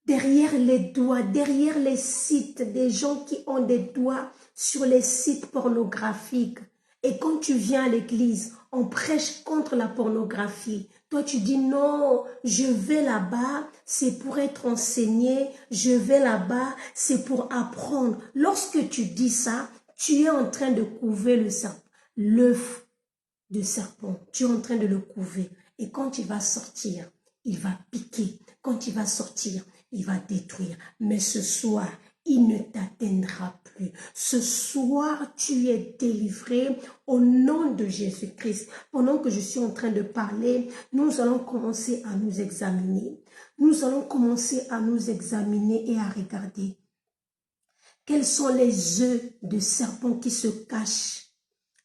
Derrière les doigts, derrière les sites, des gens qui ont des doigts sur les sites pornographiques. Et quand tu viens à l'église, on prêche contre la pornographie. Toi, tu dis non, je vais là-bas, c'est pour être enseigné, je vais là-bas, c'est pour apprendre. Lorsque tu dis ça, tu es en train de couver le serpent, l'œuf de serpent. Tu es en train de le couver. Et quand il va sortir, il va piquer. Quand il va sortir, il va détruire. Mais ce soir, il ne t'atteindra plus. Ce soir, tu es délivré au nom de Jésus-Christ. Pendant que je suis en train de parler, nous allons commencer à nous examiner. Nous allons commencer à nous examiner et à regarder quels sont les œufs de serpent qui se cachent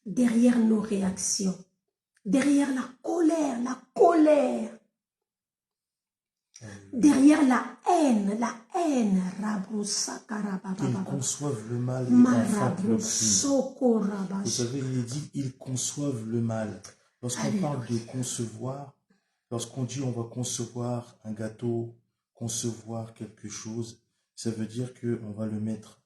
derrière nos réactions, derrière la colère, derrière la haine, Qu'ils conçoivent le mal et enfantent le crime. Vous savez, il est dit, ils conçoivent le mal. Lorsqu'on parle de concevoir, lorsqu'on dit on va concevoir un gâteau, concevoir quelque chose, ça veut dire qu'on va le mettre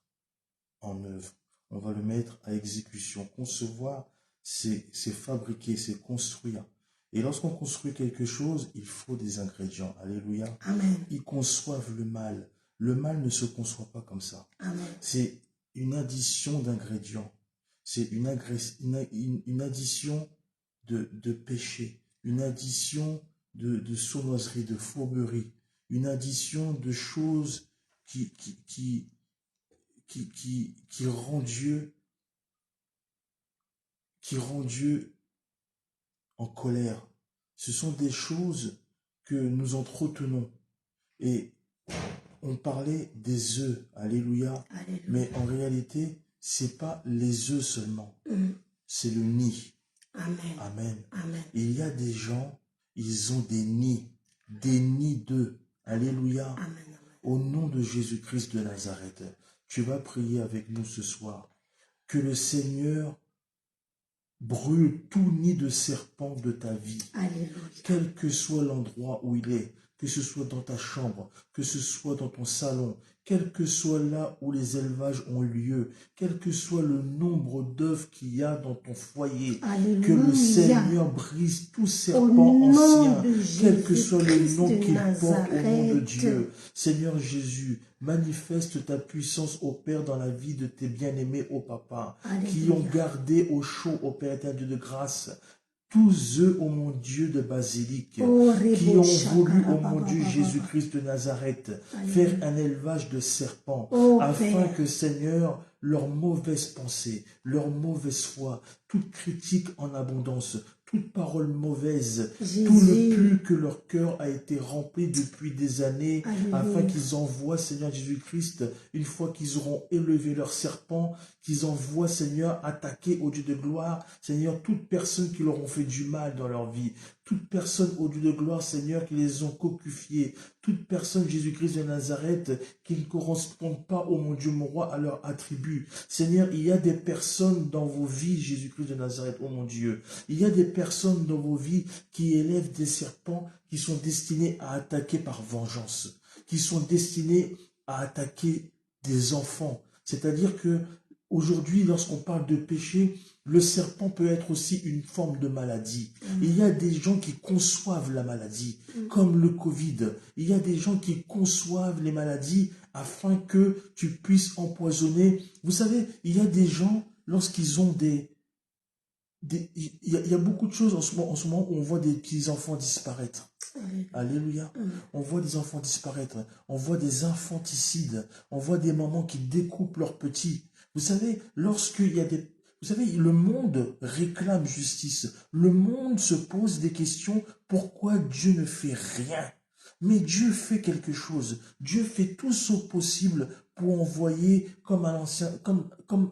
en œuvre, on va le mettre à exécution. Concevoir, c'est fabriquer, c'est construire. Et lorsqu'on construit quelque chose, il faut des ingrédients. Alléluia. Amen. Ils conçoivent le mal. Le mal ne se conçoit pas comme ça. C'est une addition d'ingrédients. C'est une addition de péché, une addition de sournoiserie, de fourberie, une addition de choses qui rend Dieu en colère. Ce sont des choses que nous entretenons. Et on parlait des œufs, alléluia. Mais en réalité, c'est pas les œufs seulement, c'est le nid. Amen. Il y a des gens, ils ont des nids d'œufs, alléluia. Au nom de Jésus-Christ de Nazareth, tu vas prier avec nous ce soir. Que le Seigneur brûle tout nid de serpent de ta vie. Alléluia. Quel que soit l'endroit où il est, que ce soit dans ta chambre, que ce soit dans ton salon, quel que soit là où les élevages ont lieu, quel que soit le nombre d'œufs qu'il y a dans ton foyer, Alléluia. que le Seigneur brise tout serpent ancien, quel que soit le nom qu'il porte au nom de Dieu. Seigneur Jésus, manifeste ta puissance, ô Père, dans la vie de tes bien-aimés, ô Papa, qui ont gardé au chaud, ô Père éternel de grâce, tous eux, ô mon Dieu de basilic, qui ont voulu, ô mon Dieu Jésus-Christ de Nazareth, faire un élevage de serpents, afin que, Seigneur, leur mauvaise pensée, leur mauvaise foi, toute critique en abondance, toute parole mauvaise, tout le plus que leur cœur a été rempli depuis des années, afin qu'ils envoient, Seigneur Jésus-Christ, une fois qu'ils auront élevé leur serpent, qu'ils envoient, Seigneur, attaquer au Dieu de gloire, Seigneur, toute personne qui leur ont fait du mal dans leur vie, toute personne au Dieu de gloire, Seigneur, qui les ont cocufiés, toute personne, Jésus-Christ de Nazareth, qui ne correspond pas, ô mon Dieu, mon roi, à leur attribut. Seigneur, il y a des personnes dans vos vies, Jésus-Christ de Nazareth, ô mon Dieu. Il y a des personnes dans vos vies qui élèvent des serpents qui sont destinés à attaquer par vengeance, qui sont destinés à attaquer des enfants. C'est-à-dire que aujourd'hui, lorsqu'on parle de péché, le serpent peut être aussi une forme de maladie. Il y a des gens qui conçoivent la maladie, comme le Covid. Il y a des gens qui conçoivent les maladies afin que tu puisses empoisonner. Vous savez, il y a des gens, lorsqu'ils ont il y a beaucoup de choses en ce moment où on voit des petits enfants disparaître. Alléluia. On voit des enfants disparaître. On voit des infanticides. On voit des mamans qui découpent leurs petits. Vous savez, lorsqu'il y a des... Vous savez, le monde réclame justice. Le monde se pose des questions. Pourquoi Dieu ne fait rien? Mais Dieu fait quelque chose. Dieu fait tout ce possible pour envoyer, comme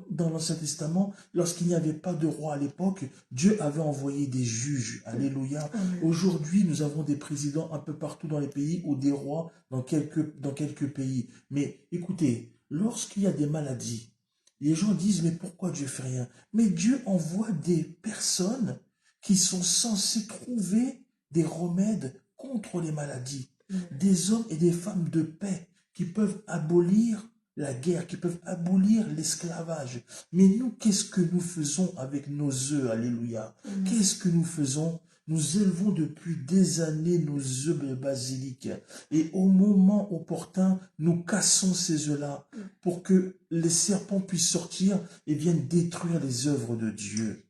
dans l'Ancien Testament, lorsqu'il n'y avait pas de roi à l'époque, Dieu avait envoyé des juges. Alléluia. Aujourd'hui, nous avons des présidents un peu partout dans les pays ou des rois dans quelques pays. Mais écoutez, lorsqu'il y a des maladies, les gens disent, mais pourquoi Dieu fait rien? Mais Dieu envoie des personnes qui sont censées trouver des remèdes contre les maladies. Des hommes et des femmes de paix qui peuvent abolir la guerre, qui peuvent abolir l'esclavage. Mais nous, qu'est-ce que nous faisons avec nos œufs? Alléluia. Qu'est-ce que nous faisons? Nous élevons depuis des années nos œufs de basilic. Et au moment opportun, nous cassons ces œufs-là pour que les serpents puissent sortir et viennent détruire les œuvres de Dieu.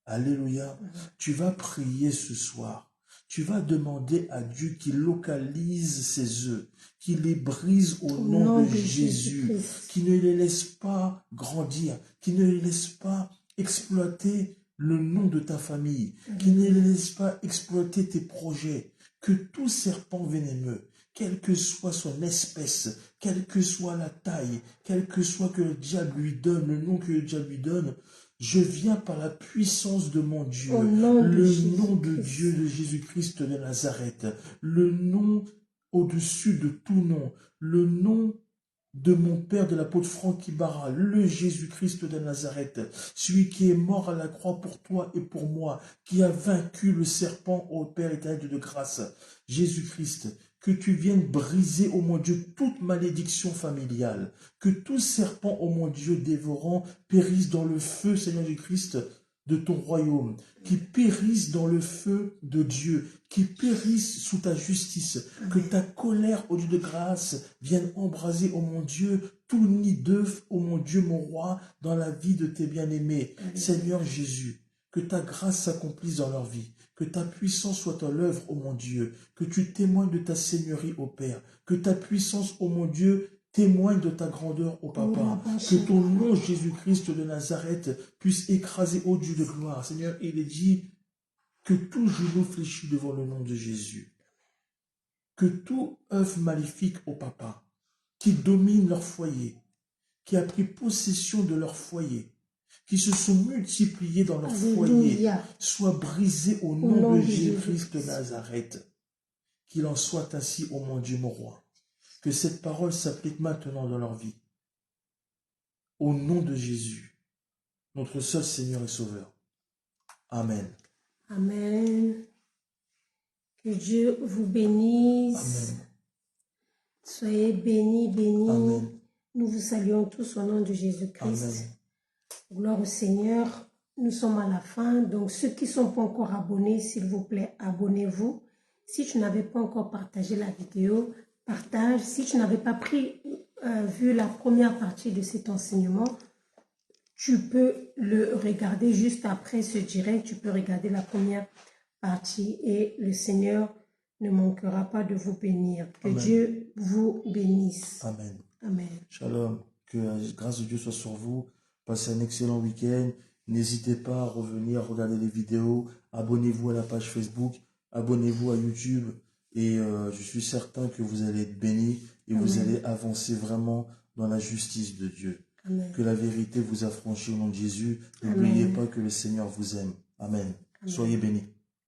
Alléluia. Tu vas prier ce soir. Tu vas demander à Dieu qu'il localise ses œufs, qu'il les brise au nom de Jésus, qu'il ne les laisse pas grandir, qu'il ne les laisse pas exploiter le nom de ta famille, qu'il ne les laisse pas exploiter tes projets, que tout serpent venimeux, quelle que soit son espèce, quelle que soit la taille, quel que soit que le diable lui donne, le nom que le diable lui donne, je viens par la puissance de mon Dieu, le nom de Dieu de Jésus-Christ de Nazareth, le nom au-dessus de tout nom, le nom de mon Père de l'apôtre Franck Ibarra, le Jésus-Christ de Nazareth, celui qui est mort à la croix pour toi et pour moi, qui a vaincu le serpent au Père éternel de grâce. Jésus-Christ, que tu viennes briser, ô mon Dieu, toute malédiction familiale, que tout serpent, ô mon Dieu, dévorant, périsse dans le feu, Seigneur Jésus-Christ, de ton royaume, qui périsse dans le feu de Dieu, qui périsse sous ta justice, que ta colère au Dieu de grâce vienne embraser, ô mon Dieu, tout nid d'œuf, ô mon Dieu, mon roi, dans la vie de tes bien-aimés. Seigneur Jésus, que ta grâce s'accomplisse dans leur vie, que ta puissance soit à l'œuvre, ô mon Dieu, que tu témoignes de ta seigneurie, ô Père, que ta puissance, ô mon Dieu, témoigne de ta grandeur, ô Papa, que ton nom, Jésus-Christ de Nazareth, puisse écraser, ô Dieu de gloire. Seigneur, il est dit que tout genou fléchit devant le nom de Jésus, que tout œuvre maléfique, ô Papa, qui domine leur foyer, qui a pris possession de leur foyer, qui se sont multipliés dans leur foyer, soit brisé au nom de Jésus-Christ de Nazareth. Qu'il en soit ainsi, ô mon Dieu, mon roi. Que cette parole s'applique maintenant dans leur vie. Au nom de Jésus, notre seul Seigneur et Sauveur. Amen. Amen. Que Dieu vous bénisse. Amen. Soyez bénis, bénis. Amen. Nous vous saluons tous au nom de Jésus-Christ. Amen. Gloire au Seigneur. Nous sommes à la fin. Donc, ceux qui ne sont pas encore abonnés, s'il vous plaît, abonnez-vous. Si tu n'avais pas encore partagé la vidéo, partage. Si tu n'avais pas vu la première partie de cet enseignement, tu peux le regarder juste après ce direct. Tu peux regarder la première partie et le Seigneur ne manquera pas de vous bénir. Que Amen. Dieu vous bénisse. Amen. Amen. Shalom. Que la grâce de Dieu soit sur vous. Passez un excellent week-end. N'hésitez pas à revenir regarder les vidéos. Abonnez-vous à la page Facebook. Abonnez-vous à YouTube. Et je suis certain que vous allez être bénis et Amen. vous allez avancer vraiment dans la justice de Dieu. Amen. Que la vérité vous affranchisse au nom de Jésus. N'oubliez pas que le Seigneur vous aime. Amen. Amen. Soyez bénis.